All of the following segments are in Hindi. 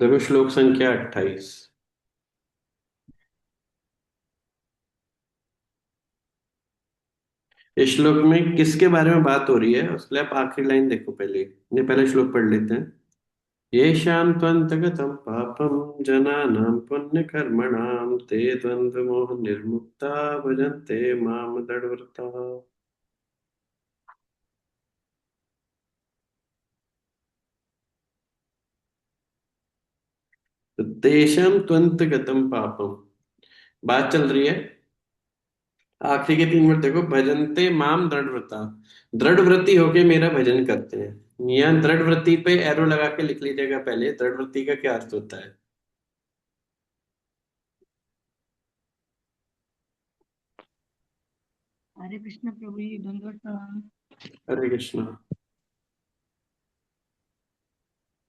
देखो श्लोक संख्या 28। इस श्लोक में किसके बारे में बात हो रही है उसके लिए आप आखिरी लाइन देखो पहले। ये पहले श्लोक पढ़ लेते हैं। येषां त्वन्तगतं पापं जनानां पुण्यकर्मणां ते द्वन्द्वमोह निर्मुक्ता भजन्ते मां दृढव्रताः। तो तेषां त्वन्तगतं पापम, बात चल रही है। आखिरी के 3 वर्ड देखो, भजन्ते माम दृढ़व्रता। दृढ़व्रती होके मेरा भजन करते हैं। यहाँ दृढ़व्रती पे एरो लगा के लिख लीजिएगा पहले, दृढ़व्रती का क्या अर्थ होता है। हरे कृष्ण प्रभु जी, दंडवत प्रणाम। हरे कृष्णा।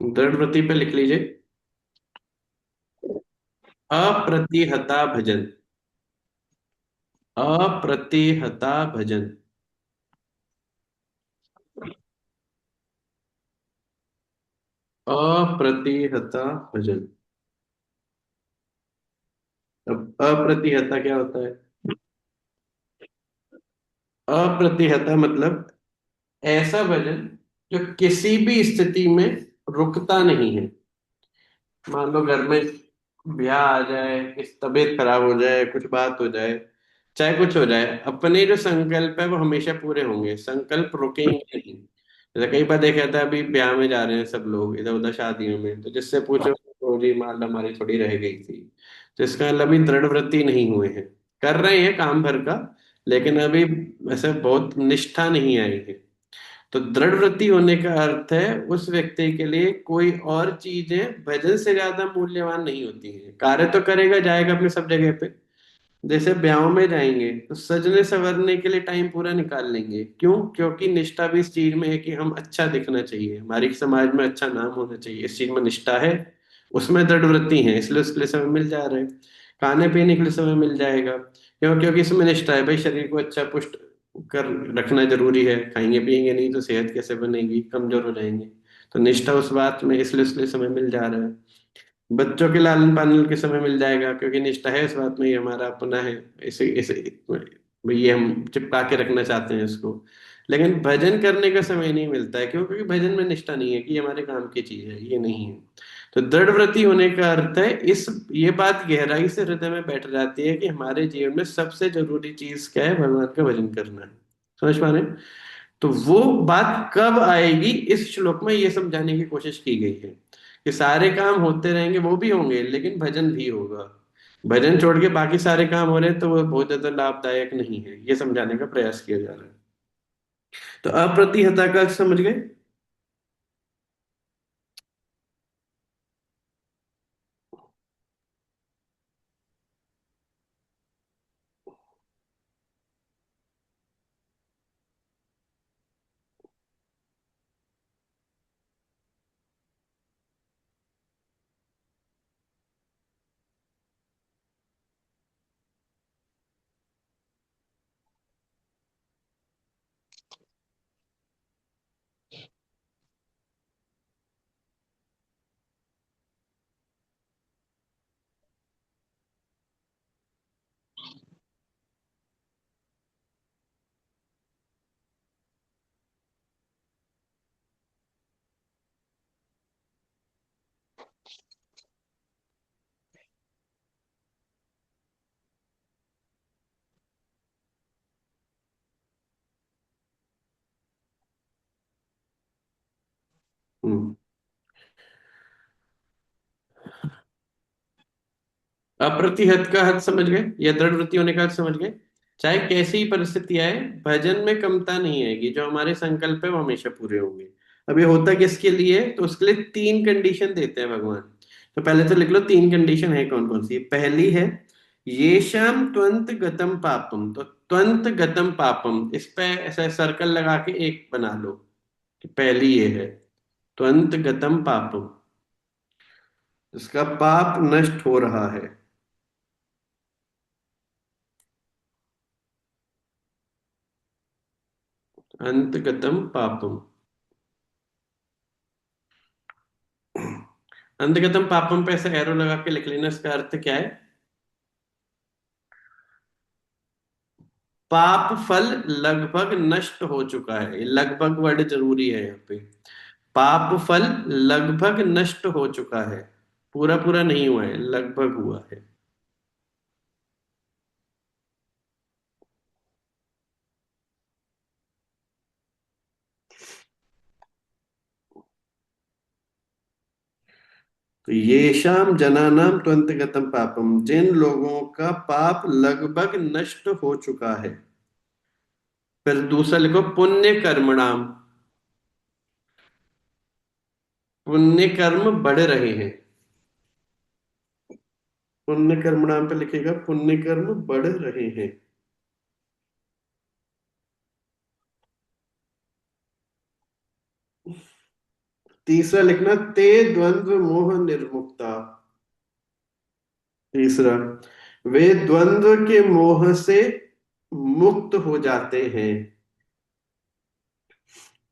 दृढ़व्रती पे लिख लीजिए अप्रतिहता भजन। अप्रतिहता भजन। अप्रतिहता भजन। अब अप्रतिहता क्या होता है। अप्रतिहता मतलब ऐसा भजन जो किसी भी स्थिति में रुकता नहीं है। मान लो घर में ब्याह आ जाए, किस तबीयत खराब हो जाए, कुछ बात हो जाए, चाहे कुछ हो जाए, अपने जो संकल्प है वो हमेशा पूरे होंगे, संकल्प रुकेंगे नहीं। जैसे कई बार देखा जाता है, अभी ब्याह में जा रहे हैं सब लोग इधर उधर शादियों में, तो जिससे पूछो तो जी मान लो हमारी थोड़ी रह गई थी। तो इसका मतलब अभी दृढ़व्रती नहीं हुए हैं। कर रहे हैं काम भर का, लेकिन अभी ऐसे बहुत निष्ठा नहीं आई है। तो दृढ़ वृत्ति होने का अर्थ है उस व्यक्ति के लिए कोई और चीजें भजन से ज्यादा मूल्यवान नहीं होती हैं। कार्य तो करेगा, जाएगा अपने सब जगह पे। जैसे ब्याह में जाएंगे तो सजने संवरने के लिए टाइम पूरा निकाल लेंगे, क्यों? क्योंकि निष्ठा भी इस चीज में है कि हम अच्छा दिखना चाहिए, हमारी समाज में अच्छा नाम होना चाहिए, इस चीज में निष्ठा है। उसमें दृढ़ वृत्ति है, इसलिए उसके लिए समय मिल जा रहा है। खाने पीने के लिए समय मिल जाएगा, क्यों? क्योंकि इसमें निष्ठा है भाई, शरीर को अच्छा पुष्ट कर रखना जरूरी है। खाएंगे पिएंगे नहीं तो सेहत कैसे बनेगी, कमजोर हो जाएंगे। तो निष्ठा उस बात में, इसलिए उसके लिए समय मिल जा रहा है। बच्चों के लालन पालन के समय मिल जाएगा, क्योंकि निष्ठा है इस बात में, ये हमारा अपना है। इसे इसे भाई ये हम चिपका के रखना चाहते हैं इसको। लेकिन भजन करने का समय नहीं मिलता है, क्यों? क्योंकि भजन में निष्ठा नहीं है कि ये हमारे काम की चीज है, ये नहीं है। तो दृढ़ व्रती होने का अर्थ है इस, ये बात गहराई से हृदय में बैठ जाती है कि हमारे जीवन में सबसे जरूरी चीज क्या है, भगवान का भजन करना है। समझ पा रहे हैं? तो वो बात कब आएगी, इस श्लोक में ये समझाने की कोशिश की गई है कि सारे काम होते रहेंगे, वो भी होंगे, लेकिन भजन भी होगा। भजन छोड़ के बाकी सारे काम हो रहे हैं तो वो बहुत ज्यादा लाभदायक नहीं है, ये समझाने का प्रयास किया जा रहा है। तो अप्रतिहता का अर्थ समझ गए। हम्म। अप्रतिहत का अर्थ समझ गए, या दृढ़ वृत्ति होने का अर्थ समझ गए। चाहे कैसी ही परिस्थिति आए, भजन में कमता नहीं आएगी, जो हमारे संकल्प है वो हमेशा पूरे होंगे। अब ये होता किसके लिए? तो उसके लिए 3 कंडीशन देते हैं भगवान। तो पहले तो लिख लो 3 कंडीशन है कौन कौन सी। पहली है येषाम त्वंत गतम पापम। तो त्वंत गतम पापम, इस पे ऐसा सर्कल लगा के एक बना लो कि पहली ये है त्वंत गतम पापम, इसका पाप नष्ट हो रहा है। अंतगतम पापम, अंतगतम पापम पे ऐसे एरो लगा के लिख लेना, इसका अर्थ क्या है? पाप फल लगभग नष्ट हो चुका है। ये लगभग वर्ड जरूरी है यहाँ पे। पाप फल लगभग नष्ट हो चुका है, पूरा पूरा नहीं हुआ है, लगभग हुआ है। तो ये शाम जनानाम त्वंतगतम पापम, जिन लोगों का पाप लगभग नष्ट हो चुका है। फिर दूसरा लिखो पुण्य कर्मणाम, पुण्य कर्म बढ़ रहे हैं। पुण्य कर्मणाम पे लिखेगा पुण्य कर्म बढ़ रहे हैं। तीसरा लिखना ते द्वंद्व मोह निर्मुक्ता। तीसरा, वे द्वंद्व के मोह से मुक्त हो जाते हैं।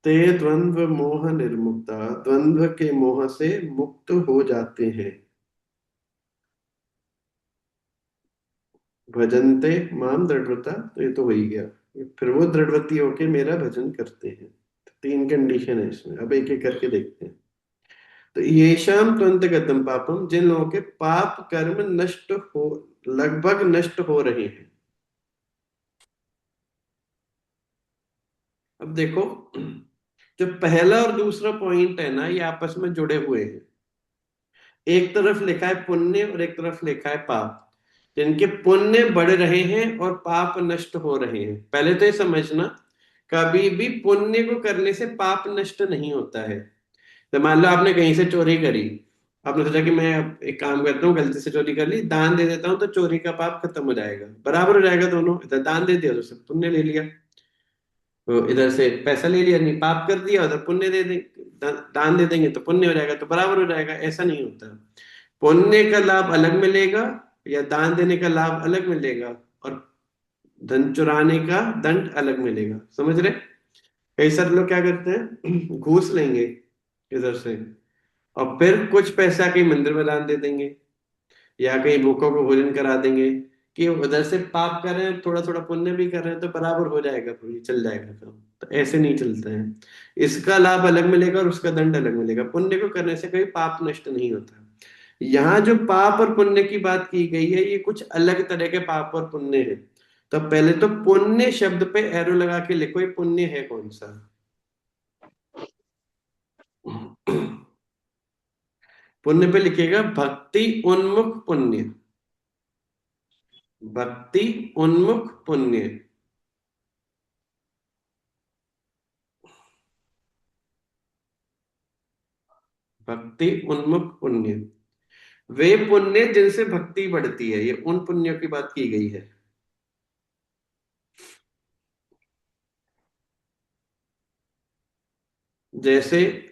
ते द्वंद्व मोह निर्मुक्ता, द्वंद्व के मोह से मुक्त हो जाते हैं। भजन्ते माम दृढ़व्रता, तो ये तो हो ही गया। फिर वो दृढ़व्रती होके मेरा भजन करते हैं। तो तीन कंडीशन है इसमें, अब एक एक करके देखते हैं। तो ये शाम त्वंतगतम पापम, जिन लोगों के पाप कर्म नष्ट हो, लगभग नष्ट हो रहे हैं। अब देखो, जो पहला और दूसरा पॉइंट है ना, ये आपस में जुड़े हुए हैं। एक तरफ लिखा है पुण्य और एक तरफ लिखा है पाप। जिनके पुण्य बढ़ रहे हैं और पाप नष्ट हो रहे हैं, पहले तो ये समझना, कभी भी पुण्य को करने से पाप नष्ट नहीं होता है। तो मान लो आपने कहीं से चोरी करी, आपने सोचा कि मैं अब एक काम करता हूँ, गलती से चोरी कर ली, दान दे देता हूँ तो चोरी का पाप खत्म हो जाएगा, बराबर हो जाएगा दोनों। इधर दान दे दिया तो सिर्फ पुण्य ले लिया, तो इधर से पैसा ले लिया, नहीं पाप कर दिया, उधर पुण्य दे देंगे, दान दे देंगे तो पुण्य हो जाएगा, तो बराबर हो जाएगा। ऐसा नहीं होता, पुण्य का लाभ अलग मिलेगा या दान देने का लाभ अलग मिलेगा, और धन चुराने का दंड अलग मिलेगा। समझ रहे? कई सारे लोग क्या करते हैं, घूस लेंगे इधर से, और फिर कुछ पैसा कहीं मंदिर में दान दे देंगे या कहीं भूखों को भोजन करा देंगे, कि उधर से पाप कर रहे हैं, थोड़ा थोड़ा पुण्य भी कर रहे हैं, तो बराबर हो जाएगा, फिर ये चल जाएगा काम। तो ऐसे नहीं चलता है। इसका लाभ अलग मिलेगा और उसका दंड अलग मिलेगा। पुण्य को करने से कोई पाप नष्ट नहीं होता। यहाँ जो पाप और पुण्य की बात की गई है, ये कुछ अलग तरह के पाप और पुण्य है। तो पहले तो पुण्य शब्द पे एरो लगा के लिखो, ये पुण्य है कौन सा? पुण्य पे लिखेगा भक्ति उन्मुख पुण्य। भक्ति उन्मुख पुण्य। भक्ति उन्मुख पुण्य, वे पुण्य जिनसे भक्ति बढ़ती है, ये उन पुण्यों की बात की गई है। जैसे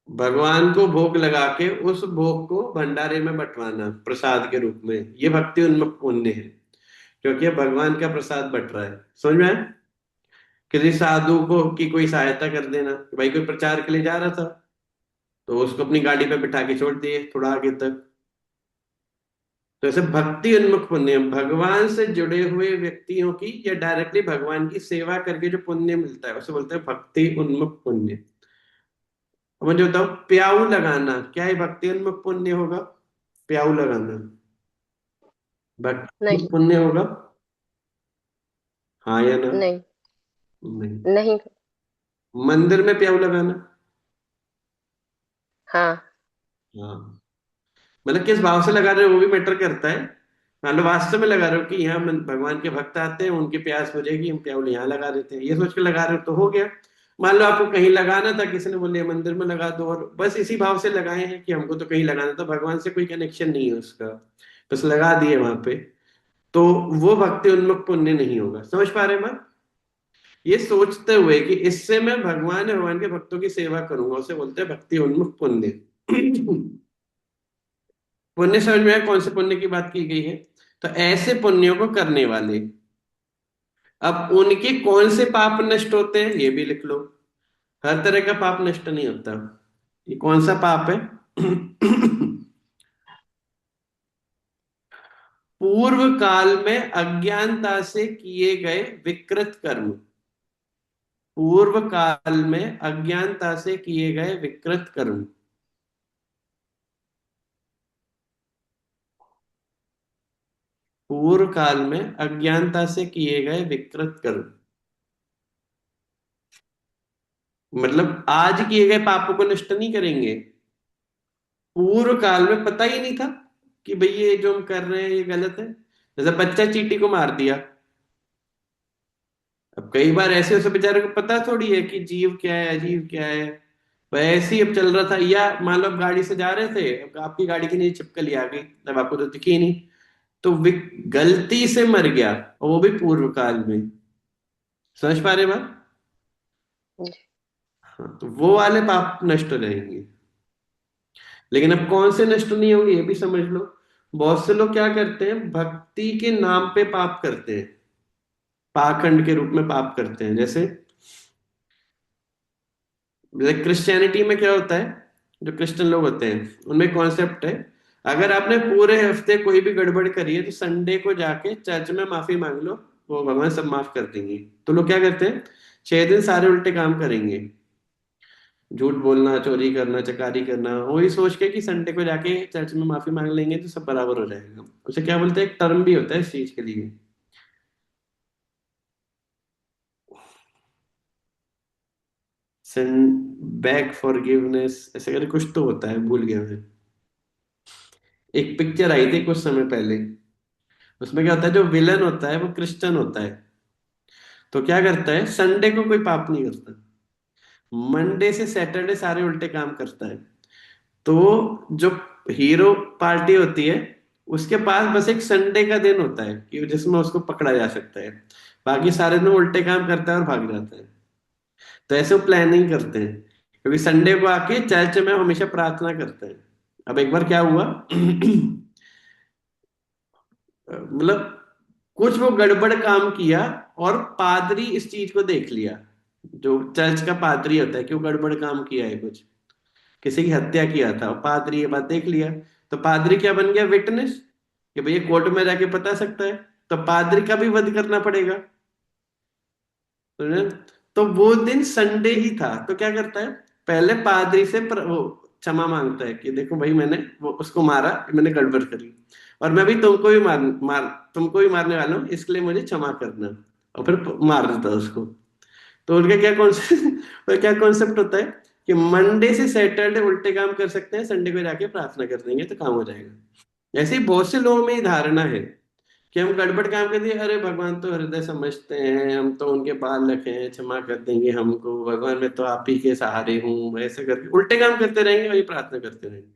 भगवान को भोग लगा के उस भोग को भंडारे में बंटवाना प्रसाद के रूप में, ये भक्ति उन्मुख पुण्य है, क्योंकि अब भगवान का प्रसाद बट रहा है। समझ में आया? किसी साधु को की कोई सहायता कर देना, कि भाई कोई प्रचार के लिए जा रहा था, तो उसको अपनी गाड़ी पे बिठा के छोड़ दिए थोड़ा आगे तक, तो ऐसे भक्ति उन्मुख पुण्य, भगवान से जुड़े हुए व्यक्तियों की या डायरेक्टली भगवान की सेवा करके जो पुण्य मिलता है उसे बोलते हैं भक्ति उन्मुख पुण्य। अब मुझे बताओ, प्याऊ लगाना क्या है भक्ति उन्मुख पुण्य होगा? प्याऊ लगाना भक्ति नहीं। उन्मुख पुण्य होगा? हाँ या ना? नहीं। नहीं। नहीं। मंदिर में प्याऊ लगाना? हाँ। हाँ। मतलब किस भाव से लगा रहे हो वो भी मैटर करता है। मान लो वास्तव में लगा रहे हो कि यहाँ भगवान के भक्त आते हैं, उनकी प्यास बुझेगी, हम प्याऊ यहाँ लगा देते हैं, ये सोच के लगा रहे हो तो हो गया। मान लो आपको कहीं लगाना था, किसी ने बोले मंदिर में लगा दो, और बस इसी भाव से लगाए हैं कि हमको तो कहीं लगाना था, भगवान से कोई कनेक्शन नहीं है उसका, बस लगा दिए वहां पे, तो वो भक्ति उन्मुख पुण्य नहीं होगा। समझ पा रहे हैं बात? ये सोचते हुए कि इससे मैं भगवान या भगवान के भक्तों की सेवा करूंगा, उसे बोलते हैं भक्ति उन्मुख पुण्य। पुण्य समझ में आया कौन से पुण्य की बात की गई है? तो ऐसे पुण्यों को करने वाले, अब उनके कौन से पाप नष्ट होते हैं ये भी लिख लो। हर तरह का पाप नष्ट नहीं होता। ये कौन सा पाप है? पूर्व काल में अज्ञानता से किए गए विकृत कर्म। पूर्व काल में अज्ञानता से किए गए विकृत कर्म। पूर्व काल में अज्ञानता से किए गए विकृत कर्म, मतलब आज किए गए पापों को नष्ट नहीं करेंगे। पूर्व काल में पता ही नहीं था कि भाई ये जो हम कर रहे हैं ये गलत है। जैसे बच्चा चींटी को मार दिया। अब कई बार ऐसे उसे बेचारे को पता थोड़ी है कि जीव क्या है अजीव क्या है। वैसे ही अब चल रहा था, या मान लो आप गाड़ी से जा रहे थे, अब आपकी गाड़ी के नीचे छिपकली आ गई, तब आपको तो दिखी ही नहीं, तो गलती से मर गया, और वो भी पूर्व काल में। समझ पा रहे बात? हाँ, तो वो वाले पाप नष्ट हो जाएंगे। लेकिन अब कौन से नष्ट नहीं होंगे ये भी समझ लो। बहुत से लोग क्या करते हैं, भक्ति के नाम पे पाप करते हैं, पाखंड के रूप में पाप करते हैं। जैसे जैसे क्रिश्चियनिटी में क्या होता है, जो क्रिश्चियन लोग होते हैं उनमें कॉन्सेप्ट है, अगर आपने पूरे हफ्ते कोई भी गड़बड़ करी है तो संडे को जाके चर्च में माफी मांग लो, वो भगवान सब माफ कर देंगे। तो लोग क्या करते हैं, 6 दिन सारे उल्टे काम करेंगे, झूठ बोलना, चोरी करना, चकारी करना, वही सोच के कि संडे को जाके चर्च में माफी मांग लेंगे तो सब बराबर हो जाएगा। उसे क्या बोलते हैं, एक टर्म भी होता है इस चीज के लिए, सेंड बैक फॉरगिवनेस, ऐसे करके कुछ तो होता है, भूल गया मैं। एक पिक्चर आई थी कुछ समय पहले, उसमें क्या होता है, जो विलन होता है वो क्रिश्चियन होता है। तो क्या करता है, संडे को कोई पाप नहीं करता, मंडे से सैटरडे सारे उल्टे काम करता है। तो जो हीरो पार्टी होती है, उसके पास बस एक संडे का दिन होता है कि जिसमें उसको पकड़ा जा सकता है, बाकी सारे दिन वो उल्टे काम करता है और भाग जाता है। तो ऐसे वो प्लानिंग करते हैं, क्योंकि संडे को आके चर्च में हमेशा प्रार्थना करते हैं। अब एक बार क्या हुआ, मतलब कुछ वो गड़बड़ काम किया, और पादरी इस चीज को देख लिया, जो चर्च का पादरी होता है, कि वो गड़बड़ काम किया है कुछ, किसी की हत्या किया था, और पादरी ये बात देख लिया। तो पादरी क्या बन गया, विटनेस, कि भैया कोर्ट में जाके बता सकता है, तो पादरी का भी वध करना पड़ेगा। समझे? तो वो दिन संडे ही था, तो क्या करता है, पहले पादरी से वो क्षमा मांगता है कि देखो भाई मैंने वो उसको मारा, मैंने गड़बड़ करी, और मैं भी तुमको भी तुमको भी मारने वाला हूँ, इसलिए मुझे क्षमा करना। और फिर मार देता है उसको। तो उनका क्या कॉन्सेप्ट क्या कॉन्सेप्ट होता है, कि मंडे से सैटरडे उल्टे काम कर सकते हैं, संडे को जाके प्रार्थना कर देंगे तो काम हो जाएगा। ऐसे ही बहुत से लोगों में ये धारणा है कि हम गड़बड़ काम कर दिए, अरे भगवान तो हृदय समझते हैं, हम तो उनके बालक हैं, क्षमा कर देंगे हमको, भगवान मैं तो आप ही के सहारे हूँ, ऐसे करके उल्टे काम करते रहेंगे, वही प्रार्थना करते रहेंगे।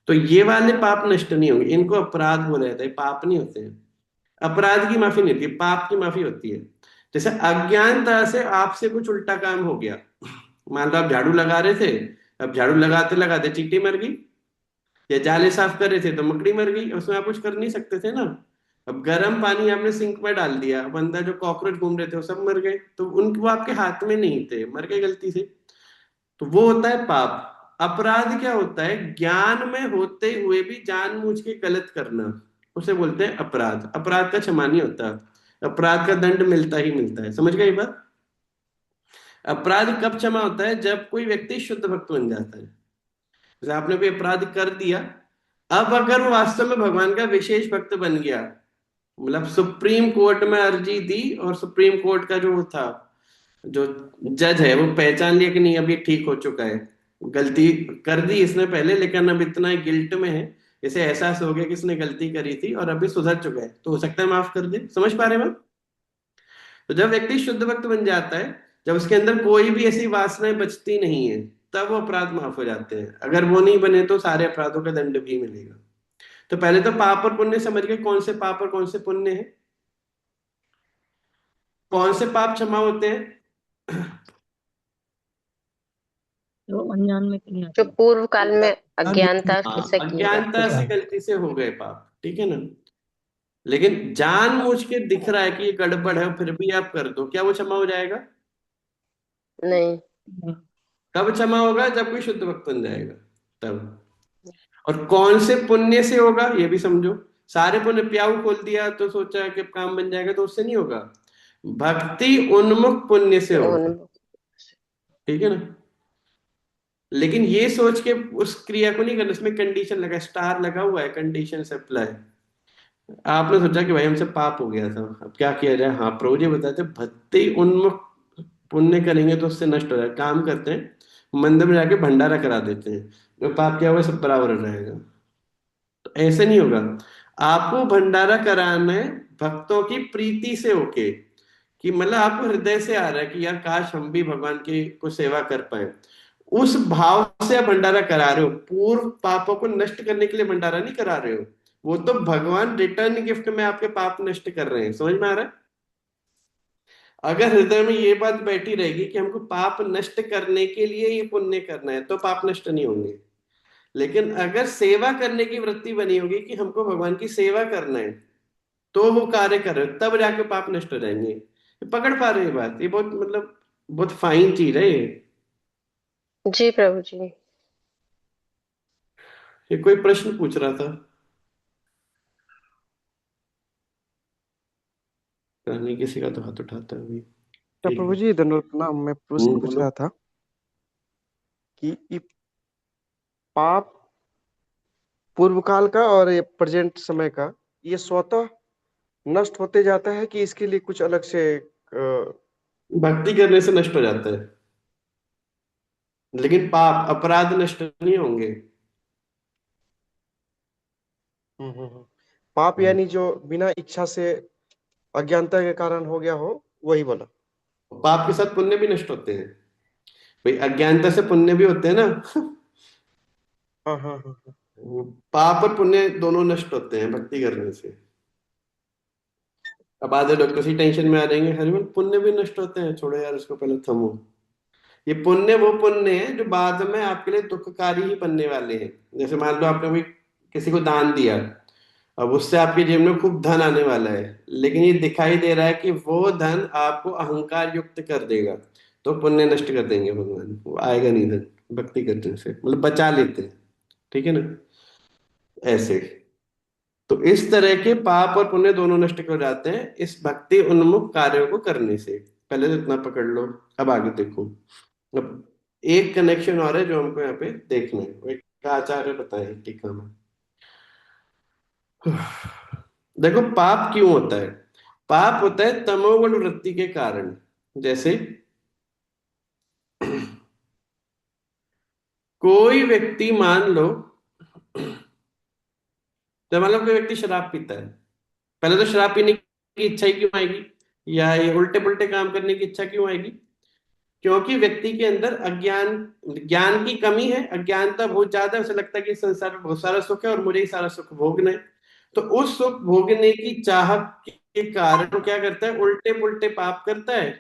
तो ये वाले पाप नष्ट नहीं होंगे, इनको अपराध बोला जाता है, पाप नहीं होते हैं। अपराध की माफी नहीं होती, पाप की माफी होती है। जैसे अज्ञानता से आपसे कुछ उल्टा काम हो गया, मान लो आप झाड़ू लगा रहे थे, अब झाड़ू लगाते लगाते चींटी मर गई, या जाले साफ कर रहे थे तो मकड़ी मर गई, उसमें आप कुछ कर नहीं सकते थे ना। अब गर्म पानी आपने सिंक में डाल दिया, अब अंदर जो कॉकरोच घूम रहे थे वो सब मर गए, तो उनके वो आपके हाथ में नहीं थे, मर गए गलती से। तो वो होता है पाप। अपराध क्या होता है, ज्ञान में होते हुए भी जानबूझ के गलत करना, उसे बोलते हैं अपराध। अपराध का क्षमा नहीं होता, अपराध का दंड मिलता ही मिलता है। समझ गए ये बात? अपराध कब क्षमा होता है, जब कोई व्यक्ति शुद्ध भक्त बन जाता है। जैसे आपने कोई अपराध कर दिया, अब अगर वो वास्तव में भगवान का विशेष भक्त बन गया, मतलब सुप्रीम कोर्ट में अर्जी दी, और सुप्रीम कोर्ट का जो वो था, जो जज है, वो पहचान लिया कि नहीं अब ये ठीक हो चुका है, गलती कर दी इसने पहले, लेकिन अब इतना गिल्ट में है, इसे एहसास हो गया कि इसने गलती करी थी और अभी सुधर चुका है, तो हो सकता है माफ कर दे। समझ पा रहे हैं बात? तो जब व्यक्ति शुद्ध भक्त बन जाता है, जब उसके अंदर कोई भी ऐसी वासनाएं बचती नहीं है, तब वो अपराध माफ हो जाते हैं। अगर वो नहीं बने तो सारे अपराधों का दंड भी मिलेगा। तो पहले तो पाप और पुण्य समझ गए, कौन से पाप और कौन से पुण्य है, कौन से पाप क्षमा होते हैं। जो अनजान में किया जो था। पूर्व काल में अज्ञान अज्ञानता हाँ, से किए अज्ञानता जाते से हैं। गलती से हो गए पाप, ठीक है ना। लेकिन जानबूझ के दिख रहा है कि ये गड़बड़ है, फिर भी आप कर दो, क्या वो क्षमा हो जाएगा? नहीं। कब क्षमा होगा, जब कोई शुद्ध भक्त बन जाएगा, तब। और कौन से पुण्य से होगा ये भी समझो। सारे पुण्य प्याऊ खोल दिया तो सोचा कि काम बन जाएगा, तो उससे नहीं होगा। भक्ति उन्मुख पुण्य से होगा। उन ठीक है ना। लेकिन ये सोच के उस क्रिया को नहीं करना, इसमें कंडीशन लगा, स्टार लगा हुआ है, कंडीशन से अप्लाई। आपने सोचा कि भाई हमसे पाप हो गया था, अब क्या किया जाए। हाँ, प्रभु जी बताते भक्ति उन्मुख पुण्य करेंगे तो उससे नष्ट हो जाए। काम करते हैं, मंदिर में जाके भंडारा करा देते हैं, जो पाप किया हुआ है सब बराबर हो जाएगा। तो ऐसे नहीं होगा। आपको भंडारा कराना है भक्तों की प्रीति से होके, कि मतलब आपको हृदय से आ रहा है कि यार काश हम भी भगवान की को सेवा कर पाए। उस भाव से आप भंडारा करा रहे हो, पूर्व पापों को नष्ट करने के लिए भंडारा नहीं करा रहे हो। वो तो भगवान रिटर्न गिफ्ट में आपके पाप नष्ट कर रहे हैं। समझ में आ रहा है। अगर हृदय में ये बात बैठी रहेगी कि हमको पाप नष्ट करने के लिए ये पुण्य करना है, तो पाप नष्ट नहीं होंगे। लेकिन अगर सेवा करने की वृत्ति बनी होगी कि हमको भगवान की सेवा करना है, तो वो कार्य कर रहे हो, तब जाके पाप नष्ट हो जाएंगे। ये पकड़ पा रहे हो ये बात? ये बहुत मतलब बहुत फाइन चीज है ये। जी प्रभु जी। ये कोई प्रश्न पूछ रहा था? नहीं, किसी का तो हाथ उठाता है अभी। तो ठीक प्रभु है। जी दंडवत प्रणाम। मैं प्रश्न पूछ बोलो। रहा था कि ये पाप पूर्व काल का और ये प्रेजेंट समय का, ये स्वतः नष्ट होते जाता है कि इसके लिए कुछ अलग से भक्ति करने से नष्ट हो जाता है, लेकिन पाप अपराध नष्ट नहीं होंगे। पाप यानी जो बिना इच्छा से अज्ञानता के कारण हो गया हो, वही बोला। पाप के साथ पुण्य भी नष्ट होते हैं। भाई अज्ञानता से पुण्य भी होते हैं ना। हाँ हाँ हाँ हाँ। पाप और पुण्य दोनों नष्ट होते हैं भक्ति करने से। अब आधे लोग तो इसी टेंशन में आ जाएंगे, हरे बोल पुण्य भी नष्ट होते हैं, छोड़ो यार उसको, पहले थमो। ये पुण्य वो पुण्य है जो बाद में आपके लिए दुखकारी ही बनने वाले हैं। जैसे मान लो आपने कोई किसी को दान दिया, अब उससे आपके जेब में खूब धन आने वाला है, लेकिन ये दिखाई दे रहा है कि वो धन आपको अहंकार युक्त कर देगा, तो पुण्य नष्ट कर देंगे भगवान, वो आएगा नहीं धन। भक्ति करने से मतलब बचा लेते हैं। ठीक है ना। ऐसे तो इस तरह के पाप और पुण्य दोनों नष्ट हो जाते हैं इस भक्ति उन्मुख कार्यों को करने से। पहले तो इतना पकड़ लो। अब आगे देखो। अब एक कनेक्शन और है जो हमको यहाँ पे देखना है, वो एक आचार्य बताए टीका में। देखो पाप क्यों होता है। पाप होता है तमोगुण वृत्ति के कारण। जैसे कोई व्यक्ति मान लो, तो मान लो कोई व्यक्ति शराब पीता है, पहले तो शराब पीने की इच्छा ही क्यों आएगी, या ये उल्टे पुल्टे काम करने की इच्छा क्यों आएगी? क्योंकि व्यक्ति के अंदर अज्ञान, ज्ञान की कमी है, अज्ञानता बहुत ज्यादा है। उसे लगता है कि इस संसार में बहुत सारा सुख है और मुझे ही सारा सुख भोगना है। तो उस सुख भोगने की चाह के कारण वो क्या करता है, उल्टे पुल्टे पाप करता है,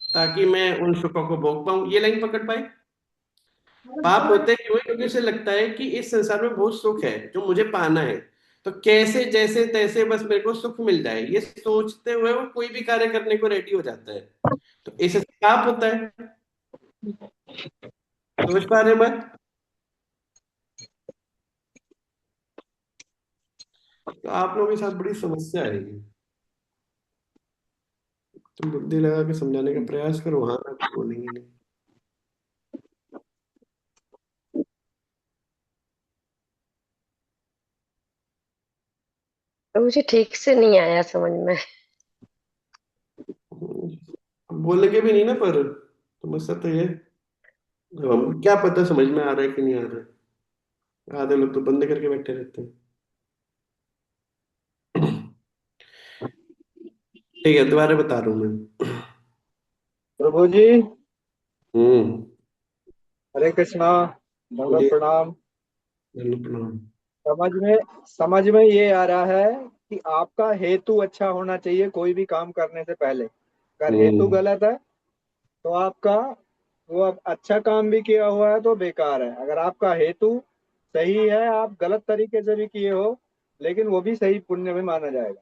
ताकि मैं उन सुखों को भोग पाऊं। ये लाइन पकड़ पाए। पाप होते क्यों है? क्योंकि उसे लगता है कि इस संसार में बहुत सुख है जो मुझे पाना है, तो कैसे जैसे तैसे बस मेरे को सुख मिल जाए, ये सोचते हुए वो कोई भी कार्य करने को रेडी हो जाता है। तो इससे पाप होता है। समझ पा रहे हैं बात? तो आप लोगों के साथ बड़ी समस्या आएगी। तुम बुद्धि लगा के समझाने का प्रयास करो, हाँ ना तो बोलेंगे नहीं। तो मुझे ठीक से नहीं आया समझ में। अब बोलेंगे भी नहीं ना, पर समस्या तो ये है। अब हमको क्या पता समझ में आ रहा है कि नहीं आ रहा है। आधे लोग तो बंद करके बैठे रहते हैं। ठीक है, दोबारा बता रहा हूँ मैं। प्रभु जी, हम्म। हरे कृष्णा, दंडवत बोलिए। प्रणाम। चलो, प्रणाम। समझ में ये आ रहा है कि आपका हेतु अच्छा होना चाहिए कोई भी काम करने से पहले। अगर हेतु हम्म। गलत है तो आपका वो अब अच्छा काम भी किया हुआ है तो बेकार है। अगर आपका हेतु सही है, आप गलत तरीके से भी किए हो, लेकिन वो भी सही पुण्य में माना जाएगा।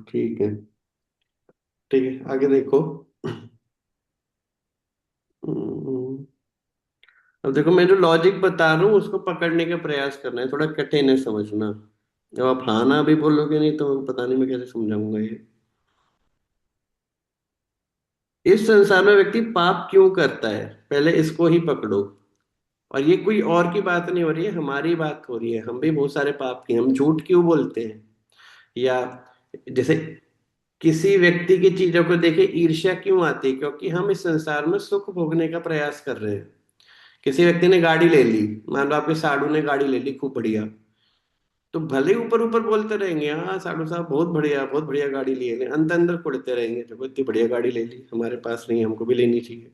ठीक है। ठीक है, आगे देखो। हम्म, अब देखो, मैं जो लॉजिक बता रहा हूँ उसको पकड़ने का प्रयास करना है, थोड़ा कठिन है समझना। जब आप हाँ ना भी बोलोगे नहीं तो पता नहीं मैं कैसे समझाऊंगा ये। इस संसार में व्यक्ति पाप क्यों करता है, पहले इसको ही पकड़ो। और ये कोई और की बात नहीं हो रही है, हमारी बात हो रही है। हम भी बहुत सारे पाप किए, हम झूठ क्यों बोलते हैं, या जैसे किसी व्यक्ति की चीजों को देखे ईर्ष्या क्यों आती है, क्योंकि हम इस संसार में सुख भोगने का प्रयास कर रहे हैं। किसी व्यक्ति ने गाड़ी ले ली, मान लो आपके साड़ू ने गाड़ी ले ली खूब बढ़िया, तो भले ही ऊपर ऊपर बोलते रहेंगे हाँ साड़ू साहब बहुत बढ़िया गाड़ी ली है, लेकिन अंदर अंदर कुड़ते रहेंगे, देखो इतनी बढ़िया गाड़ी ले ली, हमारे पास नहीं, हमको भी लेनी चाहिए।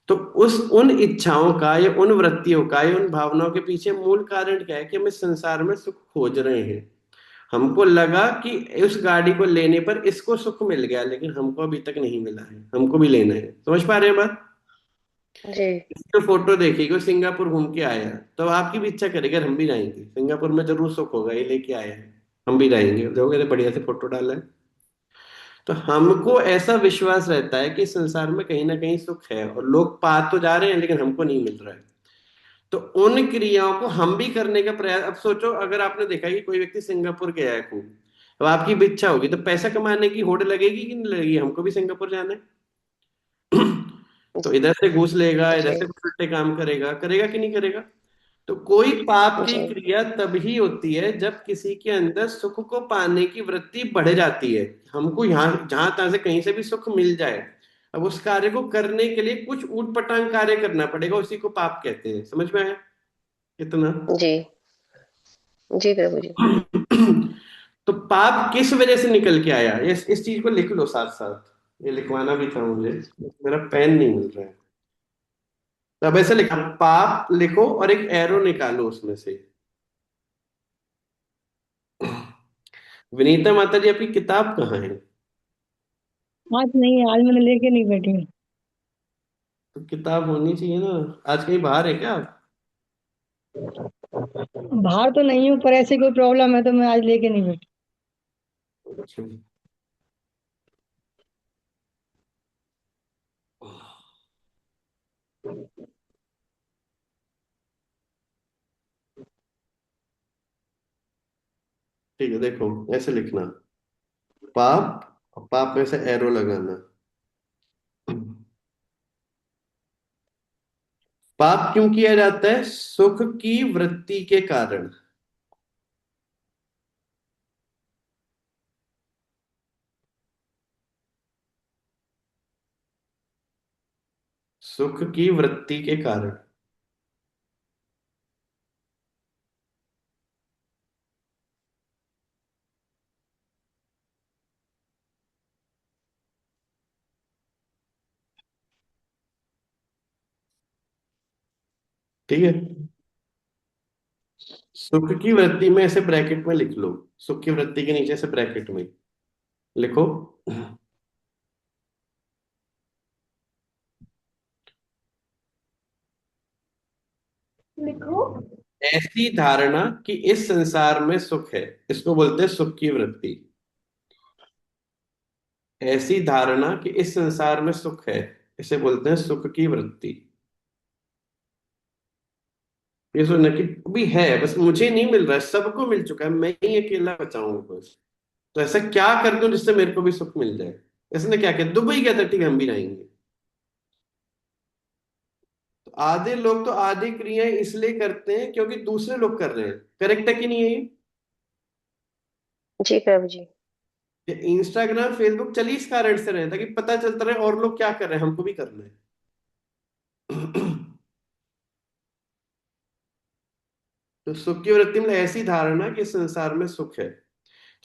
तो उस उन इच्छाओं का या उन वृत्तियों का या उन भावनाओं के पीछे मूल कारण क्या है कि हम इस संसार में सुख खोज रहे हैं। हमको लगा कि उस गाड़ी को लेने पर इसको सुख मिल गया, लेकिन हमको अभी तक नहीं मिला है, हमको भी लेना है। समझ पा रहे हैं बात? जी। इसको फोटो देखिएगा, वो सिंगापुर घूम के आया, तो आपकी भी इच्छा करेगी यार हम भी जाएंगे सिंगापुर में, जरूर सुख होगा, ये लेके आया है, हम भी जाएंगे, देखोगे तो बढ़िया से फोटो डाला है। तो हमको ऐसा विश्वास रहता है कि संसार में कहीं ना कहीं सुख है, और लोग पा तो जा रहे हैं लेकिन हमको नहीं मिल रहा है। तो उन क्रियाओं को हम भी करने का प्रयास। अब सोचो, अगर आपने देखा कि कोई व्यक्ति सिंगापुर गया है खूब, अब आपकी भी इच्छा होगी तो पैसा कमाने की होड़ लगेगी कि नहीं लगेगी, हमको भी सिंगापुर जाना है। तो इधर से घूस लेगा, इधर जी। से कुछ उल्टे काम करेगा, करेगा कि नहीं करेगा? तो कोई पाप की जी। क्रिया तभी होती है जब किसी के अंदर सुख को पाने की वृत्ति बढ़ जाती है। हमको यहाँ जहां तहां से कहीं से भी सुख मिल जाए, अब उस कार्य को करने के लिए कुछ ऊट पटांग कार्य करना पड़ेगा, उसी को पाप कहते हैं। समझ में आया कितना? जी। जी प्रभु जी। तो पाप किस वजह से निकल के आया, इस चीज को लिख लो साथ साथ, ये लिखवाना भी था मुझे, मेरा पेन नहीं मिल रहा है। तो अब ऐसे लिखा, पाप लिखो और एक एरो निकालो उसमें से। विनीता माता जी, आपकी किताब कहाँ है? आज नहीं, आज मैंने लेके नहीं बैठी हूँ। तो किताब होनी चाहिए ना। आज कहीं बाहर है क्या आप? बाहर तो नहीं हूँ, पर ऐसी कोई प्रॉब्लम है तो मैं आज लेके नहीं बैठी। अच्छा। ठीक है, देखो ऐसे लिखना, पाप, और पाप में से एरो लगाना। पाप क्यों किया जाता है? सुख की वृत्ति के कारण। सुख की वृत्ति के कारण। ठीक है, सुख की वृत्ति में ऐसे ब्रैकेट में लिख लो, सुख की वृत्ति के नीचे ऐसे ब्रैकेट में लिखो, लिखो। ऐसी धारणा कि इस संसार में सुख है, इसको बोलते हैं सुख की वृत्ति। ऐसी धारणा कि इस संसार में सुख है, इसे बोलते हैं सुख की वृत्ति। ये सोचना कि भी है, बस मुझे नहीं मिल रहा है, सबको मिल चुका है, मैं ही अकेला बचा हूं बस। तो ऐसा क्या कर दूं जिससे मेरे को भी सुख मिल जाए? इसने क्या किया, दुबई गया था, ठीक है हम भी जाएंगे। तो आधे लोग तो आधी क्रियाएं इसलिए करते हैं क्योंकि दूसरे लोग कर रहे हैं। करेक्ट है कि नहीं है ये? जी प्रभु जी। इंस्टाग्राम फेसबुक चल ही इस कारण से रहे हैं, ताकि पता चलता रहे और लोग क्या कर रहे हैं, हमको भी करना है। तो सुख की वृत्ति में ऐसी धारणा कि संसार में सुख है,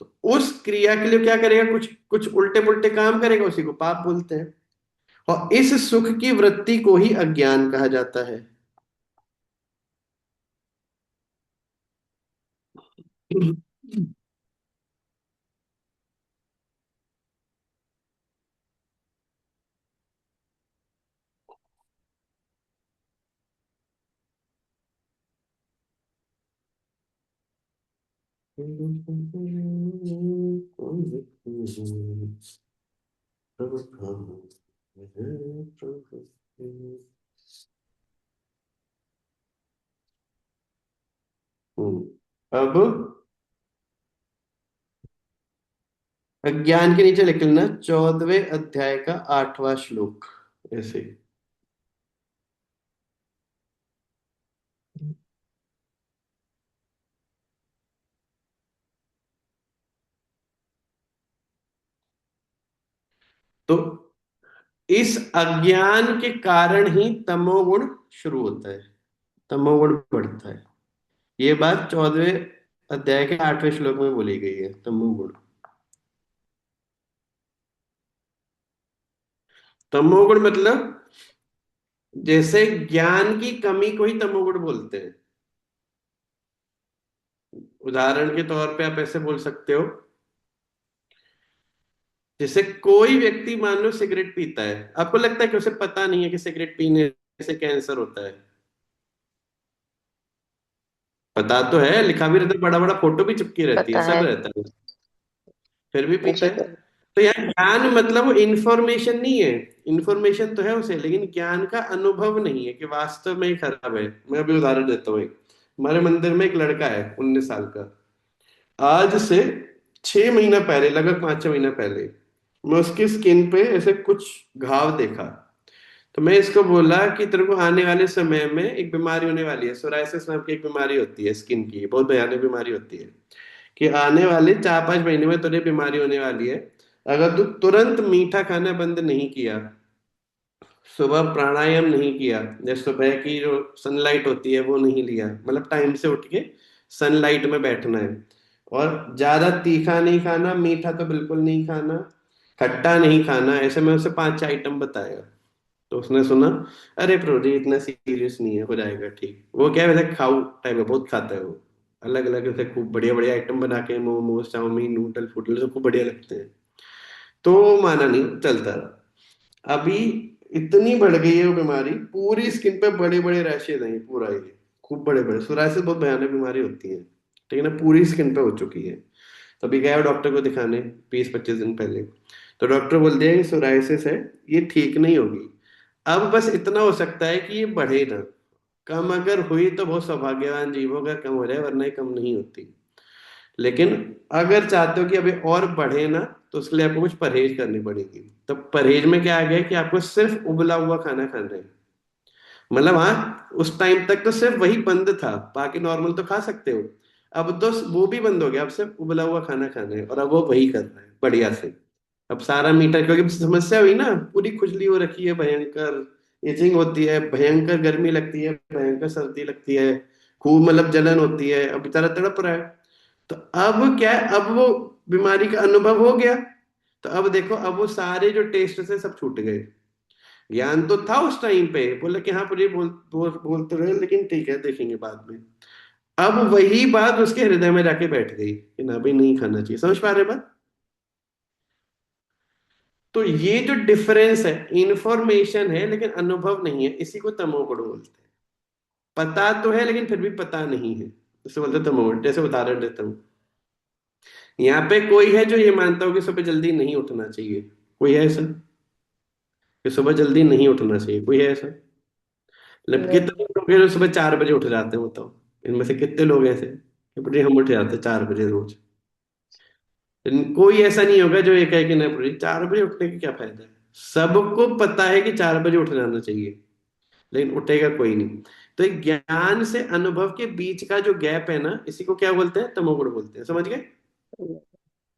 तो उस क्रिया के लिए क्या करेगा, कुछ कुछ उल्टे पुल्टे काम करेगा, उसी को पाप बोलते हैं। और इस सुख की वृत्ति को ही अज्ञान कहा जाता है। अब अज्ञान के नीचे लिख लेना 14वें अध्याय का 8वां श्लोक, ऐसे। तो इस अज्ञान के कारण ही तमोगुण शुरू होता है, तमोगुण बढ़ता है। ये बात 14वें अध्याय के 8वें श्लोक में बोली गई है, तमोगुण। तमोगुण मतलब जैसे ज्ञान की कमी को ही तमोगुण बोलते हैं। उदाहरण के तौर पे आप ऐसे बोल सकते हो, जैसे कोई व्यक्ति मान लो सिगरेट पीता है, आपको लगता है कि उसे पता नहीं है कि सिगरेट पीने से कैंसर होता है। पता तो है, लिखा भी रहता है, बड़ा बड़ा फोटो भी चिपकी रहती है, पता सब है। रहता है, फिर भी पीता जी है। प्रभु। तो यार ज्ञान मतलब वो इंफॉर्मेशन नहीं है, इंफॉर्मेशन तो है उसे, लेकिन ज्ञान का अनुभव नहीं है कि वास्तव में ही खराब है। मैं अभी उदाहरण देता हूँ। एक हमारे मंदिर में एक लड़का है 19 साल का। आज से 6 महीना पहले, लगभग 5-6 महीना पहले, मैं उसकी स्किन पे ऐसे कुछ घाव देखा। तो मैं इसको बोला कि तेरे को आने वाले समय में एक बीमारी होने वाली है, सोरायसिस नाम की एक बीमारी होती है स्किन की, बहुत भयानक बीमारी होती है, कि आने वाले 4-5 महीने में तुझे बीमारी होने वाली है। अगर तू तुरंत मीठा खाना बंद नहीं किया, सुबह प्राणायाम नहीं किया, जैसे सुबह की जो सनलाइट होती है वो नहीं लिया, मतलब टाइम से उठ के सनलाइट में बैठना है, और ज्यादा तीखा नहीं खाना, मीठा तो बिल्कुल नहीं खाना, खट्टा नहीं खाना, ऐसे मैं उसे 5 आइटम बताया। तो उसने सुना, अरे प्रभु जी इतना सीरियस नहीं है, हो जाएगा ठीक। वो क्या है, वैसे खाऊ टाइप है, बहुत खाता है वो, अलग अलग ऐसे खूब बढ़िया बढ़िया आइटम बना के, मोमोज चाउमीन नूडल फूडल सब खूब बढ़िया लगते हैं। तो वो माना नहीं, चलता रहा। अभी इतनी बढ़ गई है वो बीमारी, पूरी स्किन पे बड़े बड़े रैशेज हैं पूरा, ये खूब बड़े बड़े, सोरायसिस बहुत भयानक बीमारी होती है, ठीक है ना, पूरी स्किन पे हो चुकी है। तो अभी गया डॉक्टर को दिखाने 20-25 दिन पहले। तो डॉक्टर बोल दिया कि सोरायसिस है, ये ठीक नहीं होगी। अब बस इतना हो सकता है कि ये बढ़े ना, कम अगर हुई तो बहुत सौभाग्यवान जीव हो, अगर कम हो जाए, वरना ये कम नहीं होती। लेकिन अगर चाहते हो कि अभी और बढ़े ना, तो उसके लिए आपको कुछ परहेज करनी पड़ेगी। तो परहेज में क्या आ गया कि आपको सिर्फ उबला हुआ खाना खाना है। मतलब हाँ, उस टाइम तक तो सिर्फ वही बंद था, बाकी नॉर्मल तो खा सकते हो। अब तो वो भी बंद हो गया, अब सिर्फ उबला हुआ खाना खाना है, और अब वो वही कर रहा है बढ़िया से। अब सारा मीठा, क्योंकि समस्या हुई ना, पूरी खुजली हो रखी है भयंकर, इचिंग होती है भयंकर, गर्मी लगती है भयंकर, सर्दी लगती है खूब, मतलब जलन होती है, अब बेचारा तड़प रहा है। तो अब क्या है, अब वो बीमारी का अनुभव हो गया। तो अब देखो, अब वो सारे जो टेस्ट से सब छूट गए। ज्ञान तो था उस टाइम पे, बोले कि हाँ पर ये बोलते रहे, लेकिन ठीक है देखेंगे बाद में। अब वही बात उसके हृदय में जाके बैठ गई कि ना भाई नहीं खाना चाहिए। समझ पा रहे बात? तो ये जो डिफरेंस है, इंफॉर्मेशन है लेकिन अनुभव नहीं है, इसी को तमोगुण बोलते हैं। पता तो है लेकिन फिर भी पता नहीं है, इसे बोलते हैं तमोगुण। जैसे उदाहरण देता हूँ, यहाँ पे कोई है जो ये मानता हो कि सुबह जल्दी नहीं उठना चाहिए, कोई है ऐसा? कि सुबह जल्दी नहीं उठना चाहिए, कोई है ऐसा? मतलब नहीं। कितने लोग हैं जो सुबह 4 बजे उठ जाते हैं, बताओ। इनमें से कितने लोग ऐसे कि भाई हम उठ जाते हैं 4 बजे रोज? कोई ऐसा नहीं होगा जो ये कहे कि नहीं भाई 4 बजे उठने की क्या फायदा है। सबको पता है कि 4 बजे उठ जाना चाहिए, लेकिन उठेगा कोई नहीं। तो एक ज्ञान से अनुभव के बीच का जो गैप है ना, इसी को क्या बोलते हैं, तमोगुण बोलते हैं। समझ गए?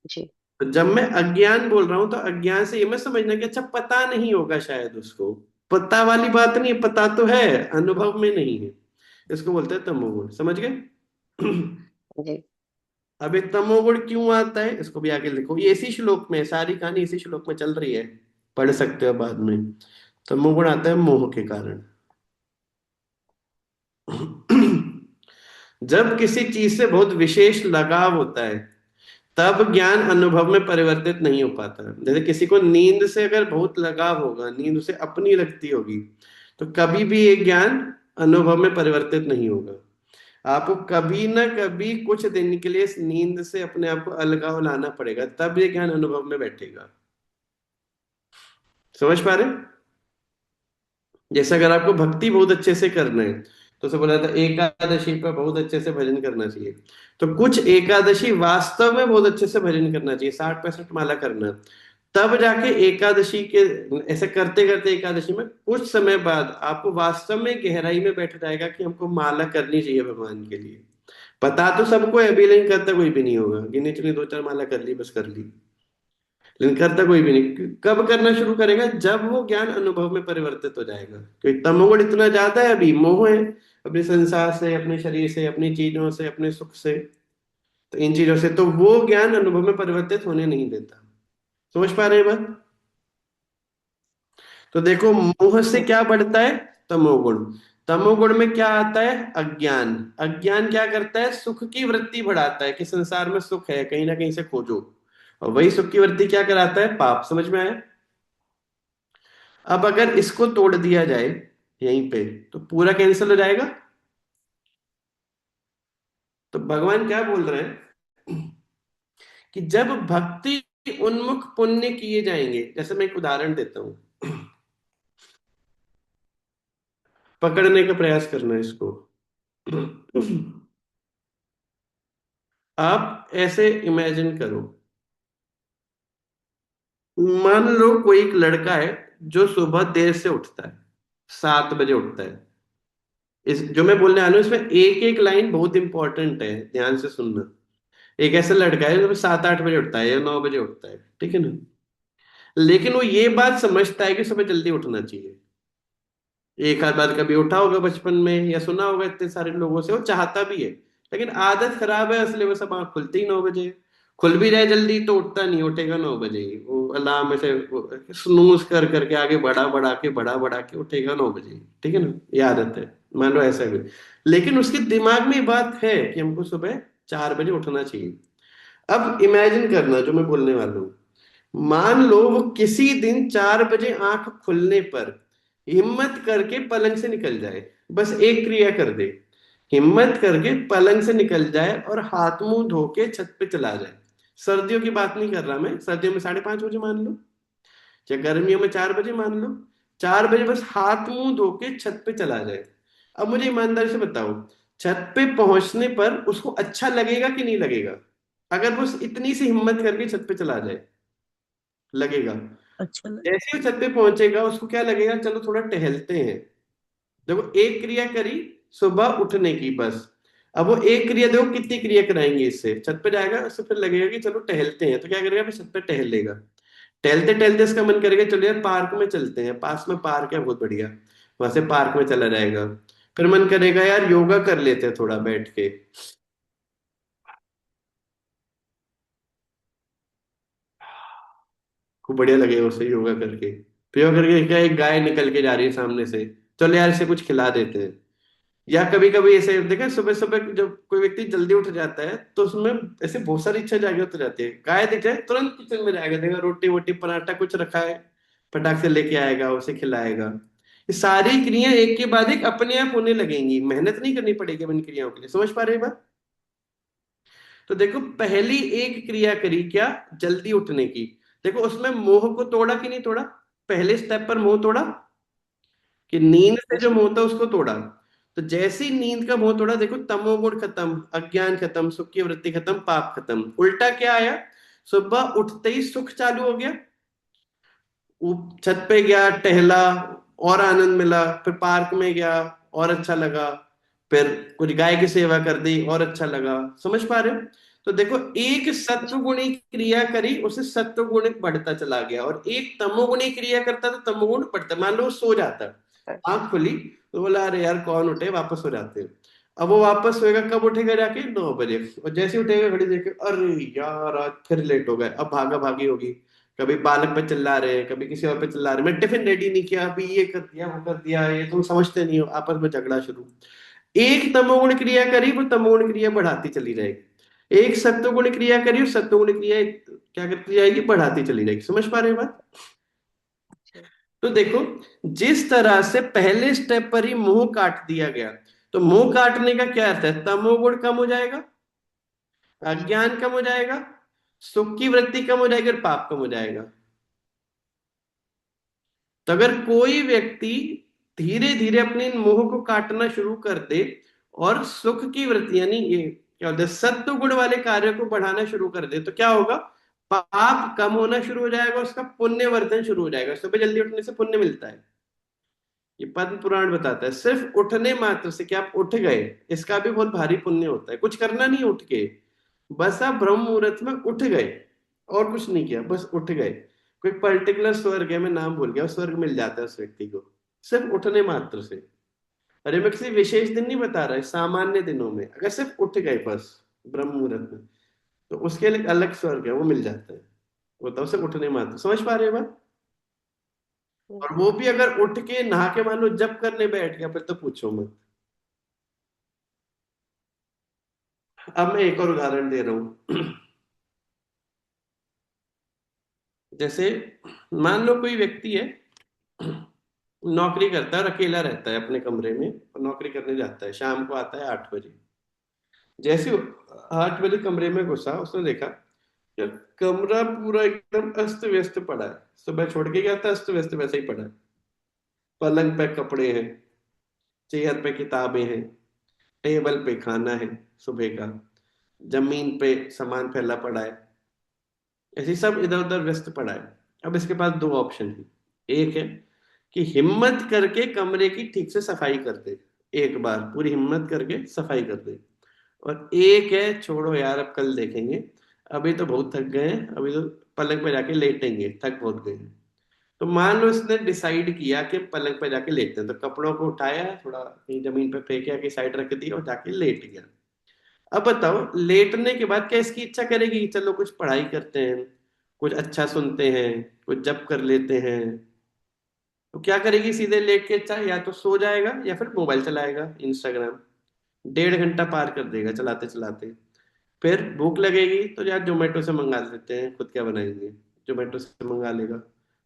जी। तो जब मैं अज्ञान बोल रहा हूं, तो अज्ञान से ये मत समझना कि अच्छा पता नहीं होगा शायद उसको। पता वाली बात नहीं है, पता तो है, अनुभव में नहीं है। इसको बोलते हैं तमोगुण। समझ गए? जी। अब एक तमोगुण क्यों आता है, इसको भी आगे लिखो, ये इसी श्लोक में है, सारी कहानी इसी श्लोक में चल रही है, पढ़ सकते हो बाद में। तमोगुण आता है मोह के कारण। जब किसी चीज से बहुत विशेष लगाव होता है, तब ज्ञान अनुभव में परिवर्तित नहीं हो पाता। जैसे किसी को नींद से अगर बहुत लगाव होगा, नींद उसे अपनी लगती होगी, तो कभी भी ये ज्ञान अनुभव में परिवर्तित नहीं होगा। आपको कभी ना कभी कुछ दिन के लिए इस नींद से अपने आप को अलगाव लाना पड़ेगा, तब ये ज्ञान अनुभव में बैठेगा। समझ पा रहे? जैसे अगर आपको भक्ति बहुत अच्छे से करना है, तो उसे बोला था एकादशी पर बहुत अच्छे से भजन करना चाहिए। तो कुछ एकादशी वास्तव में बहुत अच्छे से भजन करना चाहिए, 60-65 माला करना, तब जाके एकादशी के ऐसे करते करते एकादशी में कुछ समय बाद आपको वास्तव में गहराई में बैठ जाएगा कि हमको माला करनी चाहिए भगवान के लिए। पता तो सबको है, अभी लेकिन करता कोई भी नहीं होगा, गिनी चुनी 2-4 माला कर ली, बस कर ली, लेकिन करता कोई भी नहीं। कब करना शुरू करेगा? जब वो ज्ञान अनुभव में परिवर्तित हो जाएगा, क्योंकि तमोगुण इतना ज्यादा है, अभी मोह है अपने संसार से, अपने शरीर से, अपनी चीजों से, अपने सुख से, तो इन चीजों से तो वो ज्ञान अनुभव में परिवर्तित होने नहीं देता। समझ पा रहे हैं बात? तो देखो, मोह से क्या बढ़ता है? तमोगुण। तमोगुण में क्या आता है? अज्ञान। अज्ञान क्या करता है? सुख की वृत्ति बढ़ाता है कि संसार में सुख है, कहीं ना कहीं से खोजो, और वही सुख की वृत्ति क्या कराता है? पाप। समझ में आया? अब अगर इसको तोड़ दिया जाए यहीं पे, तो पूरा कैंसिल हो जाएगा। तो भगवान क्या बोल रहे हैं कि जब भक्ति उन्मुख पुण्य किए जाएंगे, जैसे मैं एक उदाहरण देता हूं, पकड़ने का प्रयास करना है इसको। आप ऐसे इमेजिन करो, मान लो कोई एक लड़का है जो सुबह देर से उठता है, 7 बजे उठता है। इस जो मैं बोलने वाला हूं इसमें एक एक लाइन बहुत इंपॉर्टेंट है, ध्यान से सुनना। एक ऐसा लड़का है जो 7-8 बजे उठता है या 9 बजे उठता है, ठीक है ना, लेकिन वो ये बात समझता है कि सुबह जल्दी उठना चाहिए। एक आध बार कभी उठा होगा बचपन में, या सुना होगा इतने सारे लोगों से, वो चाहता भी है, लेकिन आदत खराब है, इसलिए वो सब आँख खुलती ही 9 बजे। खुल भी जाए जल्दी तो उठता नहीं, उठेगा 9 बजे ही, वो अलार्म ऐसे स्नूज कर करके आगे बढ़ा बढ़ा के उठेगा 9 बजे, ठीक है ना, ये आदत है। मान लो ऐसा भी, लेकिन उसके दिमाग में ये बात है कि हमको सुबह 4 बजे उठना चाहिए। अब इमेजिन करना जो मैं बोलने वाला हूँ, मान लो वो किसी दिन 4 बजे आंख खुलने पर हिम्मत करके पलंग से निकल जाए, बस एक क्रिया कर दे, हिम्मत करके पलंग से निकल जाए और हाथ मुंह धो के छत पे चला जाए। सर्दियों की बात नहीं कर रहा मैं, सर्दियों में 5:30 बजे मान लो, या गर्मियों में 4 बजे मान लो, 4 बजे बस हाथ मुंह धो के छत पे चला जाए। अब मुझे ईमानदारी से बताओ, छत पे पहुंचने पर उसको अच्छा लगेगा कि नहीं लगेगा? अगर वो इतनी सी हिम्मत करके छत पे चला जाए, लगेगा। अच्छा लग- जैसे ही छत पे पहुंचेगा उसको क्या लगेगा? चलो थोड़ा टहलते हैं। देखो, एक क्रिया करी सुबह उठने की बस। अब वो एक क्रिया देखो कितनी क्रिया कराएंगे, इससे छत पे जाएगा, उससे फिर लगेगा कि चलो टहलते हैं, तो क्या करेगा? फिर छत पे टहल लेगा। टहलते टहलते इसका मन करेगा चलो यार पार्क में चलते हैं, पास में पार्क है बहुत बढ़िया, वहां से पार्क में चला जाएगा। फिर मन करेगा यार योगा कर लेते हैं थोड़ा बैठ के, खूब बढ़िया लगेगा उसे योगा करके। फिर योगा करके क्या, एक गाय निकल के जा रही है सामने से, चलो यार इसे कुछ खिला देते हैं। या कभी कभी ऐसे देखा, सुबह सुबह जब कोई व्यक्ति जल्दी उठ जाता है तो उसमें ऐसे बहुत सारी इच्छा जागृत हो जाती है, गाय दिख जाए तुरंत किचन में जाएगा, देखा रोटी वोटी पराठा कुछ रखा है, फटाक से लेके आएगा, उसे खिलाएगा। ये सारी क्रिया एक के बाद एक अपने आप होने लगेंगी, मेहनत नहीं करनी पड़ेगी अब इन क्रियाओं के लिए। समझ पा रहे हैं बात? तो देखो, पहली एक क्रिया करी क्या? जल्दी उठने की। देखो उसमें मोह को तोड़ा कि नहीं तोड़ा? पहले स्टेप पर मोह तोड़ा, कि नींद से जो जी, मोह था उसको तोड़ा। तो जैसे ही नींद का मोह तोड़ा, देखो तमोगुण खत्म, अज्ञान खत्म, सुख की वृत्ति खत्म, पाप खत्म। उल्टा क्या आया? सुबह उठते ही सुख चालू हो गया, छत पे गया, टहला, और आनंद मिला, फिर पार्क में गया और अच्छा लगा, फिर कुछ गाय की सेवा कर दी और अच्छा लगा। समझ पा रहे हो? तो देखो, एक सत्वगुणी क्रिया करी, उसे सत्वगुण बढ़ता चला गया, और एक तमोगुणी क्रिया करता तो तमोगुण बढ़ता। मान लो वो सो जाता, आंख खुली तो बोला अरे यार कौन उठे, वापस हो जाते हैं। अब वो वापस सोएगा, कब उठेगा? जाके 9 बजे, और जैसे ही उठेगा घड़ी देख के, अरे यार आज फिर लेट हो गए, अब भागा भागी होगी, कभी बालक पे चिल्ला रहे हैं, कभी किसी और पे चिल्ला रहे हैं, मैं टिफिन रेडी नहीं किया, अभी ये कर दिया वो कर दिया, ये तुम समझते नहीं हो, आपस में झगड़ा शुरू। एक तमोगुण क्रिया करी, वो तमोगुण क्रिया बढ़ाती चली जाएगी। एक सत्वगुण क्रिया करी, वो सत्वगुण क्रिया क्या करती जाएगी? बढ़ाती चली जाएगी। समझ पा रहे हो बात? जी, तो देखो, जिस तरह से पहले स्टेप पर ही मुंह काट दिया गया, तो मुंह काटने का क्या अर्थ है? तमोगुण कम हो जाएगा, जी, अज्ञान कम हो जाएगा, सुख की वृत्ति कम हो जाएगी, और पाप कम हो जाएगा। तो अगर कोई व्यक्ति धीरे धीरे अपने इन मोह को काटना शुरू कर दे और सुख की वृत्ति यानी ये क्या होता है सत्व गुण वाले कार्यों को बढ़ाना शुरू कर दे, तो क्या होगा, पाप कम होना शुरू हो जाएगा, उसका पुण्य वर्धन शुरू हो जाएगा। सुबह जल्दी उठने से पुण्य मिलता है। ये पद्म पुराण बताता है सिर्फ उठने मात्र से कि आप उठ गए, इसका भी बहुत भारी पुण्य होता है। कुछ करना नहीं उठ के, बस आप ब्रह्म मुहूर्त में उठ गए और कुछ नहीं किया, बस उठ गए। कोई पर्टिकुलर स्वर्ग है, मैं नाम भूल गया, स्वर्ग मिल जाता है उस व्यक्ति को सिर्फ उठने मात्र से। अरे मैं किसी विशेष दिन नहीं बता रहा है, सामान्य दिनों में अगर सिर्फ उठ गए बस ब्रह्म मुहूर्त में, तो उसके लिए अलग स्वर्ग है, वो मिल जाता है। वो तो सिर्फ उठने मात्र, समझ पा रहे हो बात? और वो भी अगर उठ के नहा के मान लो जब करने बैठ गया, फिर तो पूछो मत। अब मैं एक और उदाहरण दे रहा हूं। जैसे मान लो कोई व्यक्ति है, नौकरी करता है और अकेला रहता है अपने कमरे में, और नौकरी करने जाता है, शाम को आता है 8 बजे। जैसे वो 8 बजे कमरे में घुसा, उसने देखा कि कमरा पूरा एकदम अस्त व्यस्त पड़ा है। सुबह छोड़ के गया था, अस्त व्यस्त वैसे ही पड़ा है। पलंग पे कपड़े हैं, चेयर पे किताबें हैं, टेबल पे खाना है सुबह का, जमीन पे सामान फैला पड़ा है, ऐसे सब इधर उधर व्यस्त पड़ा है। अब इसके पास दो ऑप्शन है। एक है कि हिम्मत करके कमरे की ठीक से सफाई कर दे, एक बार पूरी हिम्मत करके सफाई कर दे। और एक है छोड़ो यार अब कल देखेंगे, अभी तो बहुत थक गए हैं, अभी तो पलंग पे जाके लेटेंगे, थक बहुत गए हैं। तो मान लो इसने डिसाइड किया कि पलंग पे जाके लेटते हैं, तो कपड़ों को उठाया, थोड़ा कहीं जमीन पे फेंका कि साइड रख दिया और जाके लेट गया। अब बताओ लेटने के बाद क्या इसकी इच्छा करेगी कि चलो कुछ पढ़ाई करते हैं, कुछ अच्छा सुनते हैं, कुछ जप कर लेते हैं? तो क्या करेगी, सीधे लेट के चाहे या तो सो जाएगा या फिर मोबाइल चलाएगा, इंस्टाग्राम 1.5 घंटा पार कर देगा चलाते चलाते। फिर भूख लगेगी तो यार जोमेटो से मंगा लेते हैं, खुद क्या बनाएंगे, जोमेटो से मंगा लेगा,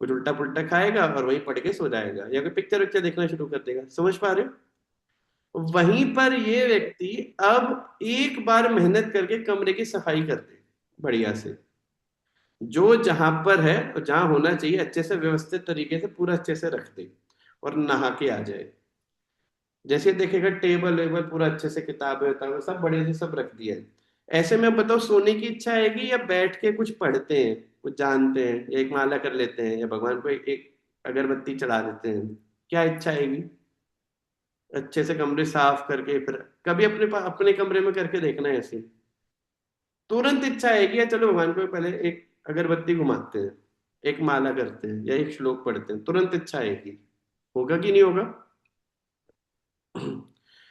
कुछ उल्टा पुल्टा खाएगा और वहीं पढ़ के सो जाएगा, या कोई पिक्चर विक्चर देखना शुरू कर देगा। समझ पा रहे हो? वहीं पर ये व्यक्ति अब एक बार मेहनत करके कमरे की सफाई कर दे बढ़िया से, जो जहां पर है और जहां होना चाहिए अच्छे से व्यवस्थित तरीके से पूरा अच्छे से रख दे, और नहा के आ जाए। जैसे देखेगा टेबल वेबल पूरा अच्छे से, किताबें उताबें सब बढ़िया से सब रख दिया है। ऐसे में बताओ सोने की इच्छा आएगी या बैठ के कुछ पढ़ते हैं, कुछ जानते हैं, या एक माला कर लेते हैं, या भगवान को एक अगरबत्ती चढ़ा देते हैं? क्या इच्छा आएगी? अच्छे से कमरे साफ करके, फिर कभी अपने कमरे में करके देखना है ऐसे, तुरंत इच्छा आएगी या चलो भगवान को पहले एक अगरबत्ती घुमाते हैं, एक माला करते हैं, या एक श्लोक पढ़ते हैं, तुरंत इच्छा आएगी। होगा कि नहीं होगा?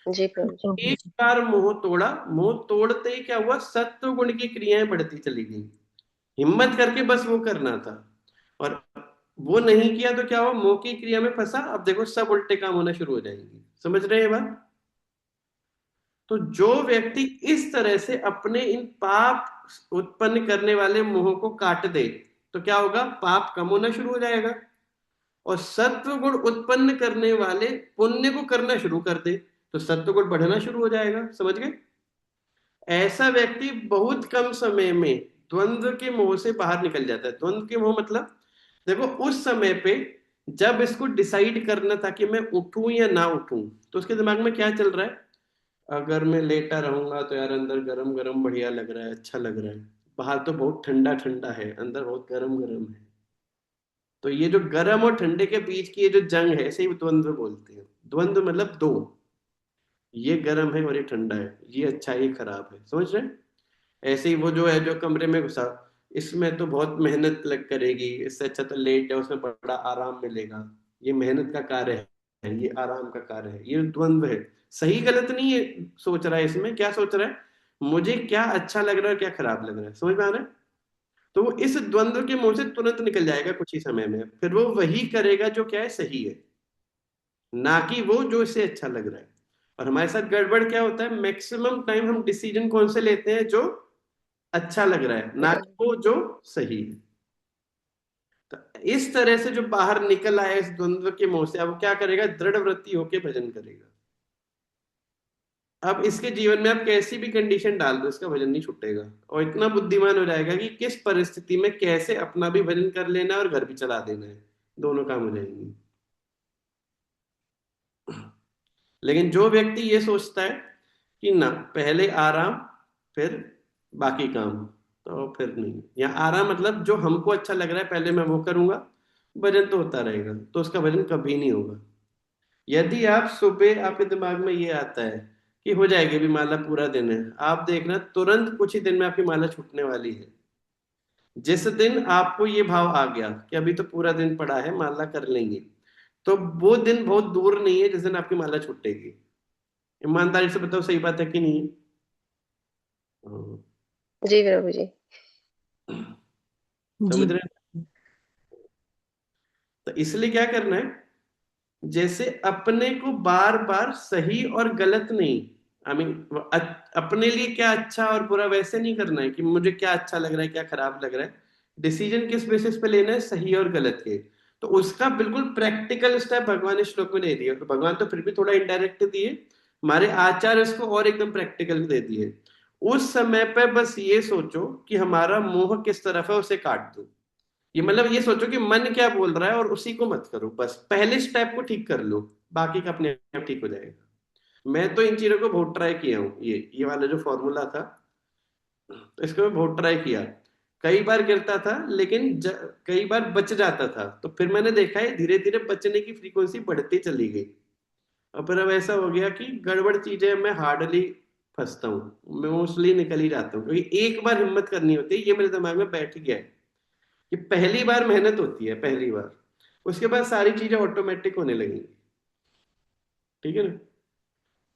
जी प्रभु जी। एक बार मोह तोड़ा, मोह तोड़ते ही क्या हुआ, सत्व गुण की क्रियाएं बढ़ती चली गई। हिम्मत करके बस वो करना था, और वो नहीं किया तो क्या हुआ, मोह की क्रिया में फंसा। अब देखो सब उल्टे काम होना शुरू हो जाएंगे। समझ रहे हैं बात? तो जो व्यक्ति इस तरह से अपने इन पाप उत्पन्न करने वाले मोह को काट दे, तो क्या होगा, पाप कम होना शुरू हो जाएगा, और सत्व गुण उत्पन्न करने वाले पुण्य को करना शुरू कर दे, तो सत्व गुण बढ़ना शुरू हो जाएगा। समझ गए? ऐसा व्यक्ति बहुत कम समय में द्वंद्व के मोह से बाहर निकल जाता है। द्वंद्व के मोह मतलब देखो, उस समय पे जब इसको डिसाइड करना था कि मैं उठूं या ना उठूं, तो उसके दिमाग में क्या चल रहा है, अगर मैं लेटा रहूंगा तो यार अंदर गरम गरम बढ़िया लग रहा है, अच्छा लग रहा है, बाहर तो बहुत ठंडा ठंडा है, अंदर बहुत गरम गरम है। तो ये जो गरम और ठंडे के बीच की ये जो जंग है, इसे ही द्वंद्व बोलते हैं। द्वंद्व मतलब दो, ये गर्म है और ये ठंडा है, ये अच्छा है ये खराब है। समझ रहे हैं? ऐसे ही वो जो है, जो कमरे में घुसा, इसमें तो बहुत मेहनत लग करेगी, इससे अच्छा तो लेट है, उसमें बड़ा आराम मिलेगा। ये मेहनत का कार्य है, ये आराम का कार्य है, ये द्वंद्व है। सही गलत नहीं है सोच रहा है, इसमें क्या सोच रहा है, मुझे क्या अच्छा लग रहा है और क्या खराब लग रहा है। समझ में आ रहा है? तो वो इस द्वंद्व के मुंह से तुरंत निकल जाएगा कुछ ही समय में, फिर वो वही करेगा जो क्या है, सही है, ना कि वो जो इसे अच्छा लग रहा है। और हमारे साथ गड़बड़ क्या होता है, मैक्सिमम टाइम हम डिसीजन कौन से लेते हैं, जो अच्छा लग रहा है, ना कि वो जो सही है। तो इस तरह से जो बाहर निकल आया इस द्वंद्व के मोह से, अब वो क्या करेगा, दृढ़ वृत्ति होके भजन करेगा। अब इसके जीवन में आप कैसी भी कंडीशन डाल दो, इसका भजन नहीं छूटेगा, और इतना बुद्धिमान हो जाएगा कि किस परिस्थिति में कैसे अपना भी भजन कर लेना है और घर भी चला देना है, दोनों काम हो जाएंगे। लेकिन जो व्यक्ति ये सोचता है कि ना पहले आराम फिर बाकी काम, तो फिर नहीं। या आराम मतलब जो हमको अच्छा लग रहा है पहले मैं वो करूंगा, भजन तो होता रहेगा, तो उसका भजन कभी नहीं होगा। यदि आप सुबह आपके दिमाग में ये आता है कि हो जाएगी भी माला, पूरा दिन है, आप देखना तुरंत कुछ ही दिन में आपकी माला छूटने वाली है। जिस दिन आपको ये भाव आ गया कि अभी तो पूरा दिन पड़ा है, माला कर लेंगे, तो वो दिन बहुत दूर नहीं है जिस दिन आपकी माला छूटेगी। ईमानदारी से बताओ, सही बात है कि नहीं है? हाँ, जी प्रभु जी। जी। समझ रहे हैं? तो इसलिए क्या करना है, जैसे अपने को बार बार सही और गलत नहीं, आई मीन अपने लिए क्या अच्छा और बुरा वैसे नहीं करना है कि मुझे क्या अच्छा लग रहा है क्या खराब लग रहा है। डिसीजन किस बेसिस पे लेना है, सही और गलत के। तो उसका बिल्कुल प्रैक्टिकल स्टेप भगवान इस श्लोक में दे दिया। तो भगवान तो फिर भी थोड़ा इनडायरेक्ट दिए, हमारे आचार्य इसको और एकदम प्रैक्टिकल दे दिए। उस समय पे बस ये सोचो कि हमारा मोह किस तरफ है, उसे काट दो। ये मतलब ये सोचो कि मन क्या बोल रहा है और उसी को मत करो, बस पहले स्टेप को ठीक कर लो, बाकी का अपने आप ठीक हो जाएगा। मैं तो इन चीजों को बहुत ट्राई किया हूँ, ये वाला जो फॉर्मूला था, तो इसको मैं बहुत ट्राई किया। कई बार गिरता था लेकिन कई बार बच जाता था, तो फिर मैंने देखा है धीरे धीरे बचने की फ्रीक्वेंसी बढ़ती चली गई। और फिर अब ऐसा हो गया कि गड़बड़ चीजें मैं हार्डली फंसता हूँ, मैं मोस्टली निकल ही जाता हूँ, क्योंकि एक बार हिम्मत करनी होती है, ये मेरे दिमाग में बैठ गया है कि पहली बार मेहनत होती है, पहली बार, उसके बाद सारी चीजें ऑटोमेटिक होने लगेंगी। ठीक है ना?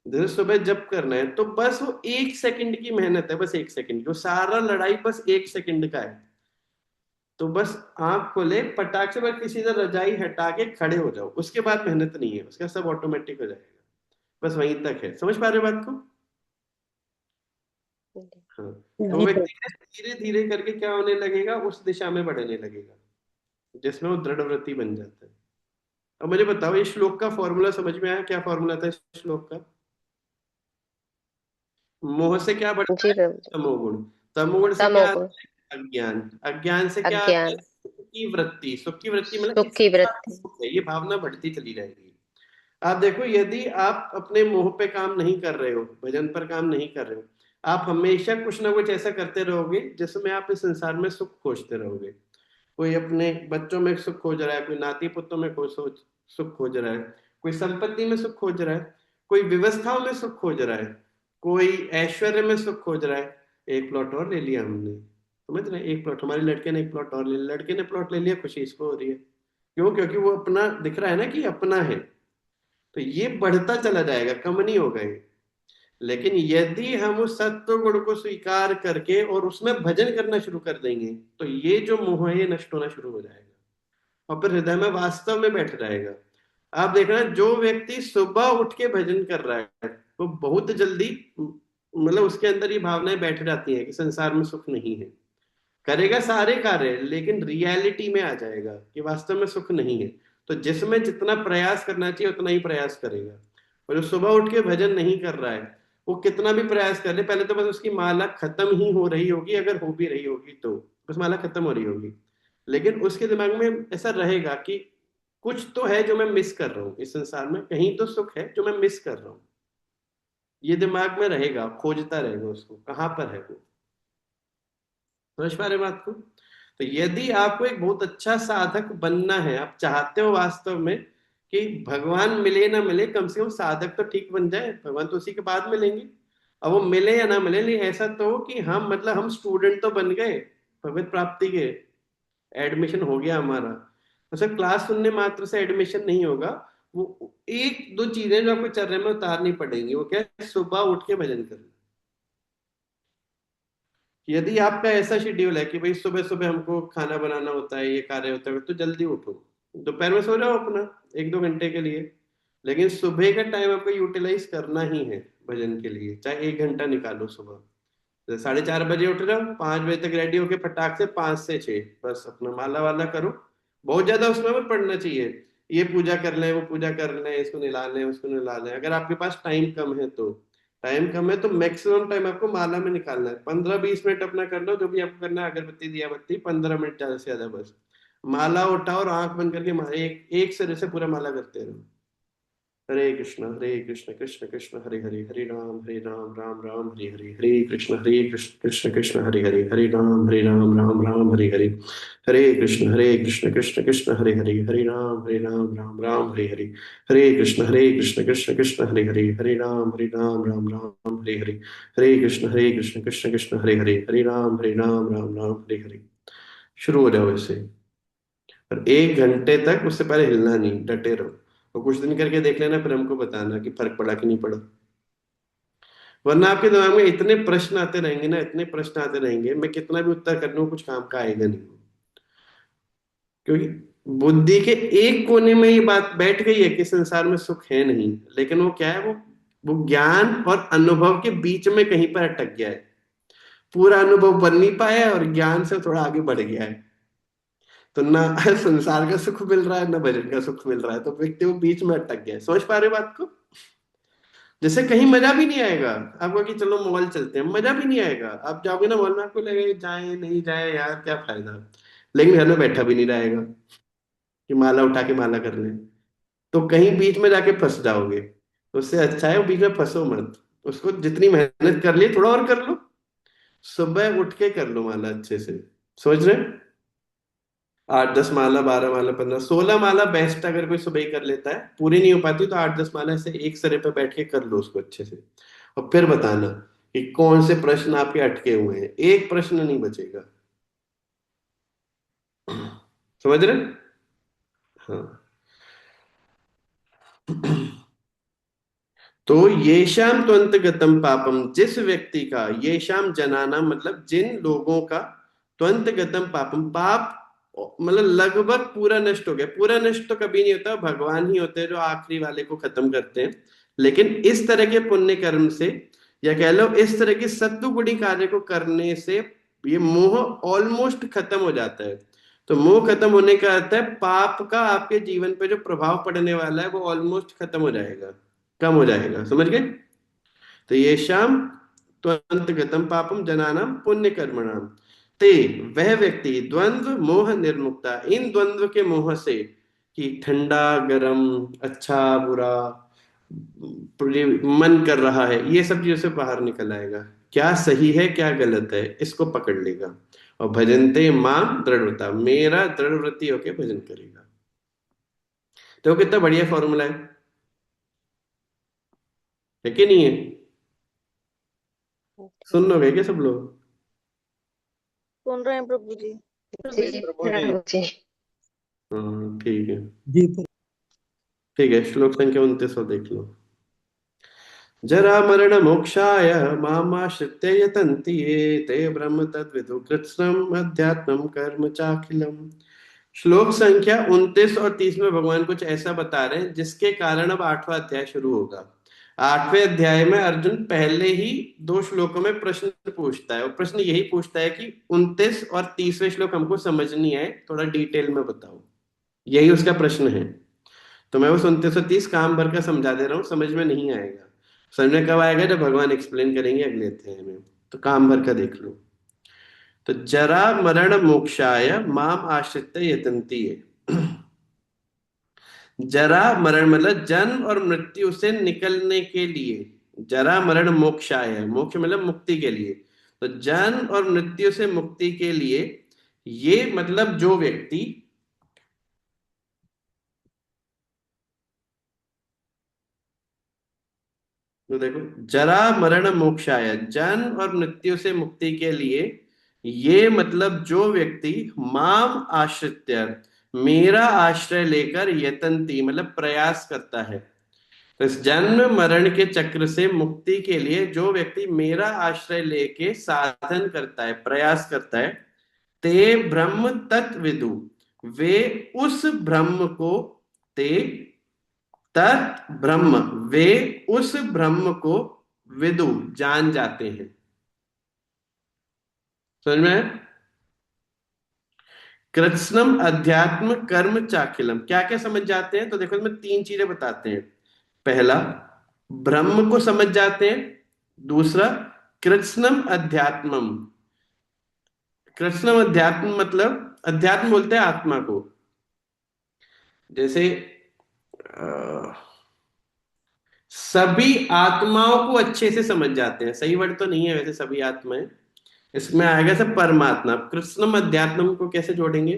जैसे सुबह जब करना है तो बस वो 1 सेकंड की मेहनत है, बस 1 सेकंड की, वो सारा लड़ाई बस 1 सेकंड का है। तो बस आंख खोले पटाख से, बस किसी से रजाई हटा के खड़े हो जाओ, उसके बाद मेहनत नहीं है, उसका सब ऑटोमेटिक हो जाएगा। बस वहीं तक है, समझ पा रहे हो बात को? हाँ। तो वो जी व्यक्ति प्रभु। धीरे धीरे करके क्या होने लगेगा, उस दिशा में बढ़ने लगेगा जिसमें वो दृढ़ व्रती बन जाता है। अब मुझे बताओ, ये श्लोक का फॉर्मूला समझ में आया? क्या फॉर्मूला था इस श्लोक का? मोह से क्या बढ़ता जी है? प्रभु जी। तमोगुण। तमोगुण से क्या तमोगुण। आता है? अज्ञान। अज्ञान से क्या आता है? अज्ञान। सुख की वृत्ति। सुख की वृत्ति मतलब कि सुख की संसार में वृत्ति। सुख है, ये भावना बढ़ती चली जाएगी। आप देखो, यदि आप अपने मोह पे काम नहीं कर रहे हो, भजन पर काम नहीं कर रहे हो, आप हमेशा कुछ ना कुछ ऐसा करते रहोगे जिसमें आप इस संसार में सुख खोजते रहोगे। कोई अपने बच्चों में सुख खोज रहा है, कोई नाती पुत्रों में सुख खोज रहा है, कोई संपत्ति में सुख खोज रहा है, कोई व्यवस्थाओं में सुख खोज रहा है, कोई ऐश्वर्य में सुख खोज रहा है। एक प्लॉट और ले लिया हमने, समझ रहे हैं? एक प्लॉट, हमारी लड़के ने एक प्लॉट और ले लिया, लड़के ने प्लॉट ले लिया, खुशी इसको हो रही है। क्यों? क्योंकि वो अपना दिख रहा है ना कि अपना है। तो ये बढ़ता चला जाएगा, कम नहीं होगा ये। लेकिन यदि हम उस सत्व गुण को स्वीकार करके और उसमें भजन करना शुरू कर देंगे, तो ये जो मोह है ये नष्ट होना शुरू हो जाएगा और फिर हृदय में वास्तव में बैठ जाएगा। आप देखना, जो व्यक्ति सुबह उठ के भजन कर रहा है वो बहुत जल्दी, मतलब उसके अंदर ये भावनाएं बैठ जाती हैं कि संसार में सुख नहीं है। करेगा सारे कार्य लेकिन रियलिटी में आ जाएगा कि वास्तव में सुख नहीं है। तो जिसमें जितना प्रयास करना चाहिए उतना ही प्रयास करेगा। और जो सुबह उठ के भजन नहीं कर रहा है, वो कितना भी प्रयास कर ले, पहले तो बस उसकी माला खत्म ही हो रही होगी, अगर हो भी रही होगी तो बस माला खत्म हो रही होगी। लेकिन उसके दिमाग में ऐसा रहेगा कि कुछ तो है जो मैं मिस कर रहा हूँ इस संसार में, कहीं तो सुख है जो मैं मिस कर रहा हूँ। ये दिमाग में रहेगा, खोजता रहेगा उसको, कहाँ पर है वो। समझ पा रहे बात को? तो यदि आपको एक बहुत अच्छा साधक बनना है, आप चाहते हो वास्तव में कि भगवान मिले ना मिले, कम से कम साधक तो ठीक बन जाए, भगवान तो उसी के बाद मिलेंगे। अब वो मिले या ना मिले, लेकिन ऐसा तो हो कि हम, मतलब हम स्टूडेंट तो बन गए भगवत प्राप्ति के, एडमिशन हो गया हमारा। तो सर क्लास सुनने मात्र से एडमिशन नहीं होगा। वो एक दो चीजें जो आपको चर्या में उतारनी पड़ेंगी, वो क्या है? सुबह उठ के भजन करना। यदि आपका ऐसा शेड्यूल है कि भाई सुबह सुबह हमको खाना बनाना होता है, ये कार्य होता है, तो जल्दी उठो, दोपहर में सो जाओ अपना 1-2 घंटे के लिए। लेकिन सुबह का टाइम आपको यूटिलाइज करना ही है भजन के लिए, चाहे 1 घंटा निकालो सुबह। जैसे 4:30 बजे उठ रहे हो, 5 बजे तक रेडी होके फटाक से 5 से 6 बस अपना माला वाला करो। बहुत ज्यादा उसमें मत पढ़ना चाहिए, ये पूजा कर लें वो पूजा कर लें, इसको निला लें उसको निला लें। अगर आपके पास टाइम कम है तो, टाइम कम है तो मैक्सिमम टाइम आपको माला में निकालना है। 15-20 मिनट अपना कर लो जो भी आपको करना है, अगरबत्ती दिया बत्ती, 15 मिनट ज्यादा से ज्यादा बस। माला उठाओ और आंख बंद करके एक एक सिरे से पूरा माला करते रहो। हरे कृष्ण कृष्ण कृष्ण हरे हरे, हरे राम राम राम हरे हरे, हरे कृष्ण कृष्ण कृष्ण हरे राम राम राम हरे हरे, हरे कृष्ण कृष्ण कृष्ण हरे राम राम हरे हरे, हरे कृष्ण कृष्ण कृष्ण हरे राम राम हरे हरे, हरे कृष्ण कृष्ण कृष्ण हरे राम राम हरे हरे। शुरू हो जाओ इससे, और 1 घंटे तक उससे पहले हिलना नहीं, डटे रहो, और कुछ दिन करके देख लेना, फिर हमको बताना कि फर्क पड़ा कि नहीं पड़ा। वरना आपके दिमाग में इतने प्रश्न आते रहेंगे ना, इतने प्रश्न आते रहेंगे, मैं कितना भी उत्तर कर लूं कुछ काम का आएगा नहीं, क्योंकि बुद्धि के एक कोने में ये बात बैठ गई है कि संसार में सुख है नहीं, लेकिन वो क्या है, वो ज्ञान और अनुभव के बीच में कहीं पर अटक गया है, पूरा अनुभव बन नहीं पाया है और ज्ञान से थोड़ा आगे बढ़ गया है। तो ना संसार का सुख मिल रहा है, ना भजन का सुख मिल रहा है, तो व्यक्ति वो बीच में अटक गया है। समझ पा रहे हो बात को? जैसे कहीं मजा भी नहीं आएगा आपको कि चलो मॉल चलते हैं, मजा भी नहीं आएगा, आप जाओगे ना मॉल में, आपको लगेगा जाए नहीं जाए यार क्या फायदा, लेकिन घर में बैठा भी नहीं रहेगा कि माला उठा के माला कर ले, तो कहीं बीच में जाके फंस जाओगे। तो उससे अच्छा है वो बीच में फंसो मत, उसको जितनी मेहनत कर ली थोड़ा और कर लो, सुबह उठ के कर लो माला अच्छे से। सोच रहे हैं? 8-10 माला, 12 माला, 15-16 माला बेस्ट, अगर कोई सुबह ही कर लेता है, पूरी नहीं हो पाती तो 8-10 माला ऐसे एक सरे पे बैठ के कर लो उसको अच्छे से, और फिर बताना कि कौन से प्रश्न आपके अटके हुए हैं, एक प्रश्न नहीं बचेगा। समझ रहे हैं? हाँ। तो ये शाम त्वंत गतम पापम, जिस व्यक्ति का, ये शाम जनाना मतलब जिन लोगों का, त्वंत गतम पापम, पाप मतलब लगभग पूरा नष्ट हो गया, पूरा नष्ट तो कभी नहीं होता, भगवान ही होते हैं जो आखिरी वाले को खत्म करते हैं, लेकिन इस तरह के पुण्य कर्म से, या कह लो इस तरह के सत्वगुणी कार्य को करने से, ये मोह ऑलमोस्ट खत्म हो जाता है। तो मोह खत्म होने का अर्थ है पाप का आपके जीवन पे जो प्रभाव पड़ने वाला है वो ऑलमोस्ट खत्म हो जाएगा, कम हो जाएगा। समझ गए? तो ये शाम त्वंत गतम पापम जनानाम पुण्य कर्मणाम, ते वह व्यक्ति द्वंद्व मोह निर्मुक्ता, इन द्वंद्व के मोह से, कि ठंडा गर्म, अच्छा बुरा, मन कर रहा है, ये सब चीजों से बाहर निकल आएगा, क्या सही है क्या गलत है इसको पकड़ लेगा, और भजनते माम दृढ़ता, मेरा दृढ़ व्रती होके भजन करेगा। तो कितना बढ़िया फॉर्मूला है कि नहीं है? अच्छा। सुन लोगे क्या सब लोग? सुन रहे हैं प्रभु जी। जी प्रभु जी। हाँ ठीक है। जी ठीक है, श्लोक संख्या 29 देख लो। जरा मरण मोक्षाय मामाश्रित्य यतन्ति ये, ते ब्रह्म तद्विदु कृत्स्नम् अध्यात्मं कर्म चाखिलम्। श्लोक संख्या 29 और 30 में भगवान कुछ ऐसा बता रहे हैं जिसके कारण अब 8वां अध्याय शुरू होगा। 8वें अध्याय में अर्जुन पहले ही 2 श्लोकों में प्रश्न पूछता है, और प्रश्न यही पूछता है कि 29 और 30वें श्लोक हमको समझ नहीं आए, थोड़ा डिटेल में बताओ, यही उसका प्रश्न है। तो मैं वो 29 काम भर का समझा दे रहा हूँ, समझ में नहीं आएगा, समझ में कब आएगा जब भगवान एक्सप्लेन करेंगे अगले अध्याय में। तो काम भर का देख लो। तो जरा मरण मोक्षाय माम आश्रित यतन्ति ये। जरा मरण मतलब जन्म और मृत्यु से निकलने के लिए, जरा मरण मोक्षाय, मोक्ष मतलब मुक्ति के लिए, तो जन्म और मृत्यु से मुक्ति के लिए, ये मतलब जो व्यक्ति, तो देखो, जरा मरण मोक्षाय, जन्म और मृत्यु से मुक्ति के लिए, ये मतलब जो व्यक्ति माम आश्रित्य, मेरा आश्रय लेकर, यतंती मतलब प्रयास करता है, तो इस जन्म मरण के चक्र से मुक्ति के लिए जो व्यक्ति मेरा आश्रय लेके साधन करता है, प्रयास करता है, ते ब्रह्म तत्विदु, वे उस ब्रह्म को, ते तत् ब्रह्म, वे उस ब्रह्म को, विदु जान जाते हैं। समझ में आया? कृत्स्नम अध्यात्म कर्म चाखिलम, क्या क्या समझ जाते हैं? तो देखो इसमें 3 चीजें बताते हैं। पहला, ब्रह्म को समझ जाते हैं। दूसरा, कृत्स्नम अध्यात्मम, कृत्स्नम अध्यात्म मतलब, अध्यात्म बोलते हैं आत्मा को, जैसे सभी आत्माओं को अच्छे से समझ जाते हैं। सही वर्ड तो नहीं है वैसे सभी आत्माएं, इसमें आएगा सब परमात्मा। कृष्णम अध्यात्मम को कैसे जोड़ेंगे?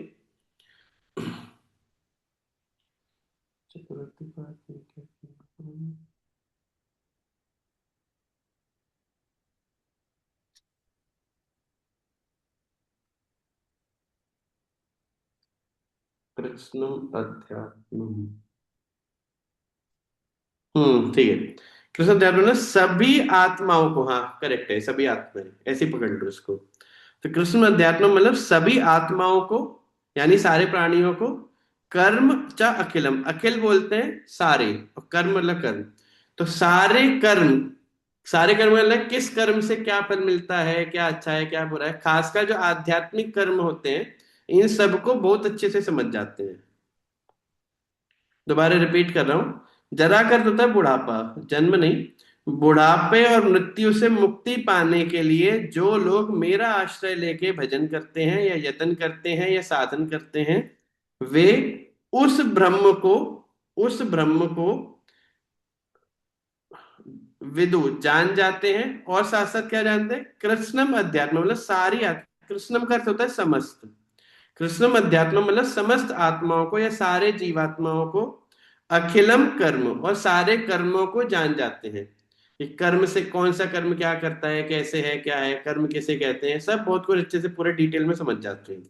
कृष्णम अध्यात्मम, ठीक है। कृष्ण अध्यात्म ने सभी आत्माओं को, हाँ करेक्ट है, सभी आत्माएं, ऐसे ही पकड़ लो इसको। तो कृष्ण अध्यात्म मतलब सभी आत्माओं को, यानी सारे प्राणियों को, कर्म च अखिलम, अखिल बोलते हैं सारे, और कर्म मतलब कर्म, तो सारे कर्म मतलब किस कर्म से क्या फल मिलता है, क्या अच्छा है क्या बुरा है, खासकर जो आध्यात्मिक कर्म होते हैं इन सबको बहुत अच्छे से समझ जाते हैं। दोबारा रिपीट कर रहा हूं, जरा कर होता है बुढ़ापा, जन्म नहीं, बुढ़ापे और मृत्यु से मुक्ति पाने के लिए जो लोग मेरा आश्रय लेके भजन करते हैं या यत्न करते हैं या साधन करते हैं, वे उस ब्रह्म को उस ब्रह्म को विदु जान जाते हैं। और साथ साथ क्या जानते हैं? कृष्णम अध्यात्म मतलब कृष्णम का अर्थ होता है समस्त। कृष्णम अध्यात्म मतलब समस्त आत्माओं को या सारे जीवात्माओं को, अखिलम कर्म और सारे कर्मों को जान जाते हैं कि कर्म से कौन सा कर्म क्या करता है, कैसे है, क्या है कर्म, किसे कहते हैं, सब बहुत कुछ अच्छे से पूरे डिटेल में समझ जाते हैं।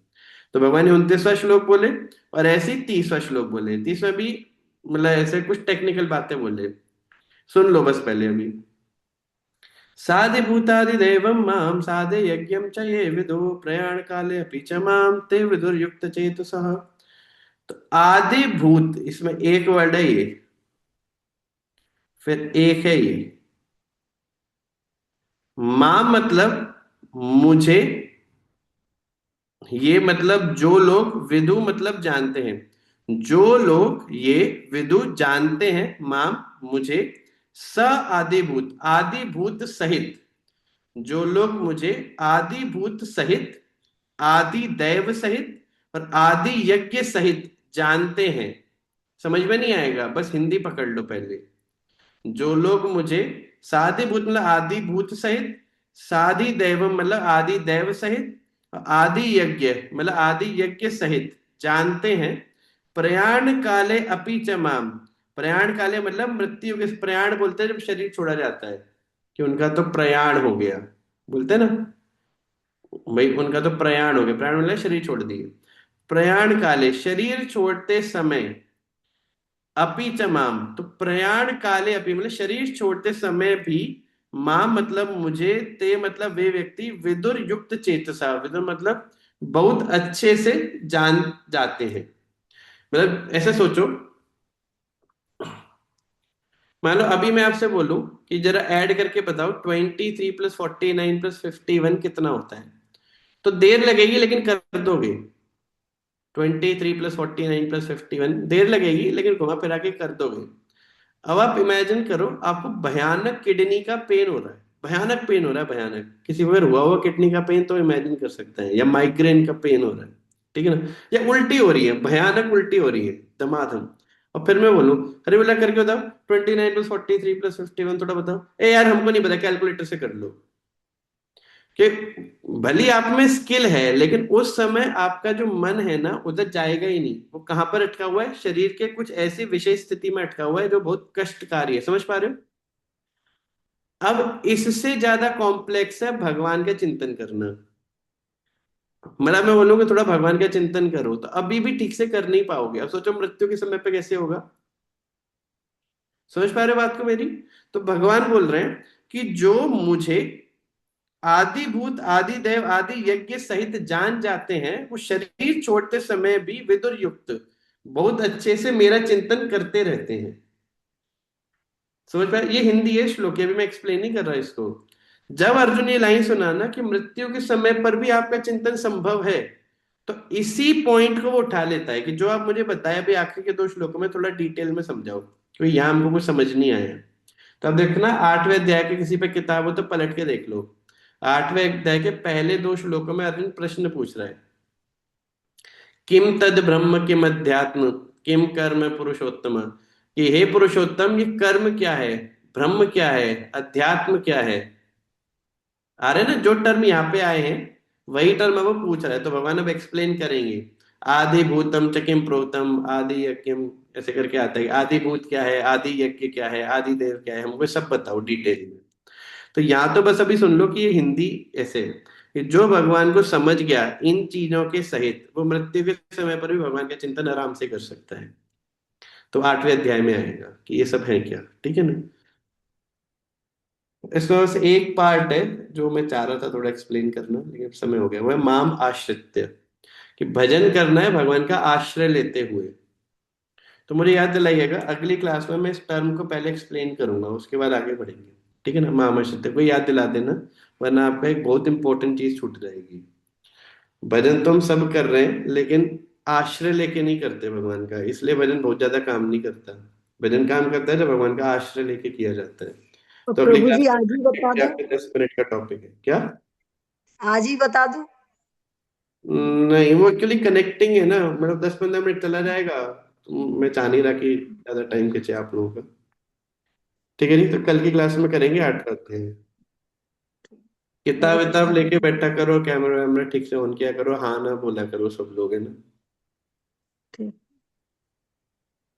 तो भगवान ने 29वां श्लोक बोले और ऐसे ही 30वां श्लोक बोले। 30वां भी मतलब ऐसे कुछ टेक्निकल बातें बोले, सुन लो बस पहले अभी। साधि भूतादिदेवं मां साधे यज्ञं च ये विदु प्रयाण काले अपि च मां ते विदुर्युक्त चेतसः। तो आदि भूत, इसमें एक वर्ड है ये, फिर एक है ये। मां मतलब मुझे, ये मतलब जो लोग, विदु मतलब जानते हैं, जो लोग ये विदु जानते हैं मां मुझे, स आदिभूत आदिभूत सहित, जो लोग मुझे आदि भूत सहित, आदि दैव सहित और आदि यज्ञ सहित जानते हैं। समझ में नहीं आएगा, बस हिंदी पकड़ लो पहले। जो लोग मुझे सादि भूत मतलब आदि भूत सहित, सादि दैवम मतलब आदि दैव सहित, और आदि यज्ञ मतलब आदि यज्ञ सहित जानते हैं, प्रयाण काले अपि च माम। प्रयाण काले मतलब मृत्यु के, प्रयाण बोलते हैं जब शरीर छोड़ा जाता है, कि उनका तो प्रयाण हो गया, बोलते हैं ना भाई, उनका तो प्रयाण हो गया, प्रयाण मतलब शरीर छोड़ दिए। प्रयाण काले शरीर छोड़ते समय, अपि च माम तो प्रयाण काले अपि मतलब शरीर छोड़ते समय भी, माम मतलब मुझे, ते मतलब वे व्यक्ति, विदुर युक्त चेतसा, विदुर मतलब बहुत अच्छे से जान जाते हैं। मतलब ऐसे सोचो, मान लो अभी मैं आपसे बोलूं कि जरा ऐड करके बताओ 23 + 49 + 51 कितना होता है, तो देर लगेगी लेकिन कर दोगे। 23 + 49 + 51 देर लगेगी लेकिन घुमा फिरा के कर दोगे। अब आप इमेजिन करो, आपको भयानक किडनी का पेन हो रहा है, भयानक पेन हो रहा है, भयानक, किसी को अगर हुआ हुआ किडनी का पेन तो इमेजिन कर सकते हैं, या माइग्रेन का पेन हो रहा है, ठीक है ना, या उल्टी हो रही है, भयानक उल्टी हो रही है दमादम, और फिर मैं बोलूं अरे बोला करके बताओ 29 + 43 + 51 थोड़ा बताओ, ए यार हमको नहीं पता, कैलकुलेटर से कर लो। कि भली आप में स्किल है लेकिन उस समय आपका जो मन है ना उधर जाएगा ही नहीं, वो कहां पर अटका हुआ है, शरीर के कुछ ऐसी विशेष स्थिति में अटका हुआ है जो बहुत कष्टकारी है। समझ पा रहे हो? अब इससे ज्यादा कॉम्प्लेक्स है भगवान का चिंतन करना। मतलब मैं बोलूंगा थोड़ा भगवान का चिंतन करो तो अभी भी ठीक से कर नहीं पाओगे। अब सोचो मृत्यु के समय पे कैसे होगा। समझ पा रहे हो बात को मेरी? तो भगवान बोल रहे हैं कि जो मुझे आदि भूत आदि देव आदि यज्ञ सहित जान जाते हैं, वो शरीर छोड़ते समय भी विदुर युक्त बहुत अच्छे से मेरा चिंतन करते रहते हैं। समझ पाए? ये हिंदी है श्लोक, अभी मैं एक्सप्लेन नहीं कर रहा इसको। जब अर्जुन ये लाइन सुना ना कि मृत्यु के समय पर भी आपका चिंतन संभव है, तो इसी पॉइंट को वो उठा लेता है कि जो आप मुझे बताया अभी आखिर के 2 श्लोकों में थोड़ा डिटेल में समझाओ, क्योंकि यहाँ हमको कुछ समझ नहीं आया। तो अब देखना 8वें अध्याय के किसी पे किताब हो तो पलट के देख लो। 8वें अध्याय के पहले 2 श्लोकों में अर्जुन प्रश्न पूछ रहा है, किम तद ब्रह्म किम अध्यात्म किम कर्म पुरुषोत्तम, कि हे पुरुषोत्तम ये कर्म क्या है, ब्रह्म क्या है, अध्यात्म क्या है। आ रहे ना, जो टर्म यहाँ पे आए हैं वही टर्म अब वो पूछ रहा है, तो भगवान अब एक्सप्लेन करेंगे। आदि भूतम च किम प्रोतम आदि यज्ञम, ऐसे करके आता है। आदि भूत क्या है, आदि यज्ञ क्या है, आदि देव क्या है, हमको सब बताओ डिटेल में। तो यहाँ तो बस अभी सुन लो कि ये हिंदी ऐसे है कि जो भगवान को समझ गया इन चीजों के सहित, वो मृत्यु के समय पर भी भगवान का चिंतन आराम से कर सकता है। तो 8वें अध्याय में आएगा कि ये सब है क्या, ठीक है ना। इसमें बस एक पार्ट है जो मैं चाह रहा था थोड़ा एक्सप्लेन करना, लेकिन अब समय हो गया, वो है माम आश्रित्य, कि भजन करना है भगवान का आश्रय लेते हुए। तो मुझे याद दिलाइएगा, अगली क्लास में मैं इस टर्म को पहले एक्सप्लेन करूंगा, उसके बाद आगे बढ़ेंगे, ठीक है ना। माम आश्रित्य को याद दिला देना, वरना आपका एक बहुत इंपॉर्टेंट चीज छूट जाएगी। भजन तो हम सब कर रहे हैं, लेकिन आश्रय लेके नहीं करते भगवान का, इसलिए भजन बहुत ज्यादा काम नहीं करता। भजन काम करता है जब भगवान का आश्रय लेके किया जाता है। तो तो अगली प्रभु क्लास जी आज ही बता में दूं, आपके 10 मिनट का टॉपिक है क्या। आज ही बता दूं। नहीं, वो एक्चुअली कनेक्टिंग है ना, मतलब 10-15 मिनट चला जाएगा, तो मैं चाह नहीं रहा कि ज्यादा टाइम खींचे आप लोगों का। ठीक है, नहीं तो कल की क्लास में करेंगे 8 करते हैं। किताब हरे विताब कृष्ण। लेके बैठा करो, कैमरा वैमरा ठीक से ऑन किया करो, हाँ ना बोला करो सब लोग, है ना। ठीक।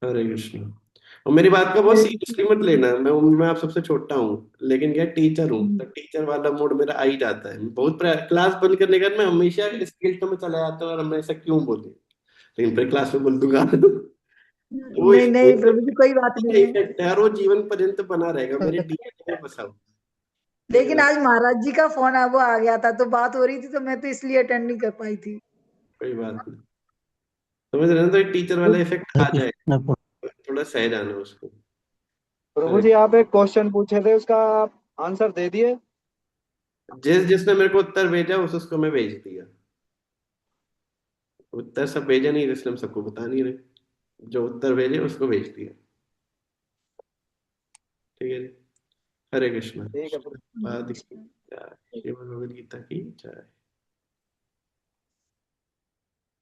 हरे कृष्ण। और मेरी बात का बहुत हरे सीरियसली मत लेना, मैं आप सबसे छोटा हूँ, लेकिन क्या टीचर हूँ, कृष्ण। तो टीचर वाला मोड मेरा आ ही जाता है। बहुत क्लास बंद करने के बाद मैं हमेशा इस गिल्ट में चला जाता हूँ, और मैं ऐसा क्यों बोले, लेकिन फिर क्लास में बोल दूंगा। वो नहीं नहीं प्रभु जी, कोई बात नहीं है। इफेक्ट है, और वो जीवन पर्यंत बना रहेगा मेरे डीएनए में बसा हुआ। ठीक है लेकिन ना। आज महाराज जी का फोन वो आ गया था, तो बात हो रही थी, तो मैं तो इसलिए अटेंड नहीं कर पाई थी। कोई बात नहीं, समझ रहे हो, तो टीचर वाला इफेक्ट आ जाए, थोड़ा सह जाना उसको। प्रभु अरे, जी आप एक क्वेश्चन पूछे थे, उसका आप आंसर दे दिए। जिसने मेरे को उत्तर भेजा उसको मैं भेज दिया। उत्तर सब भेजा नहीं, इसलिए हम सबको बता नहीं रहे। जो उत्तर भेजे उसको भेज दिया, ठीक है जी। हरे कृष्ण। ठीक है प्रभु। श्रीमद् भगवद गीता की जय।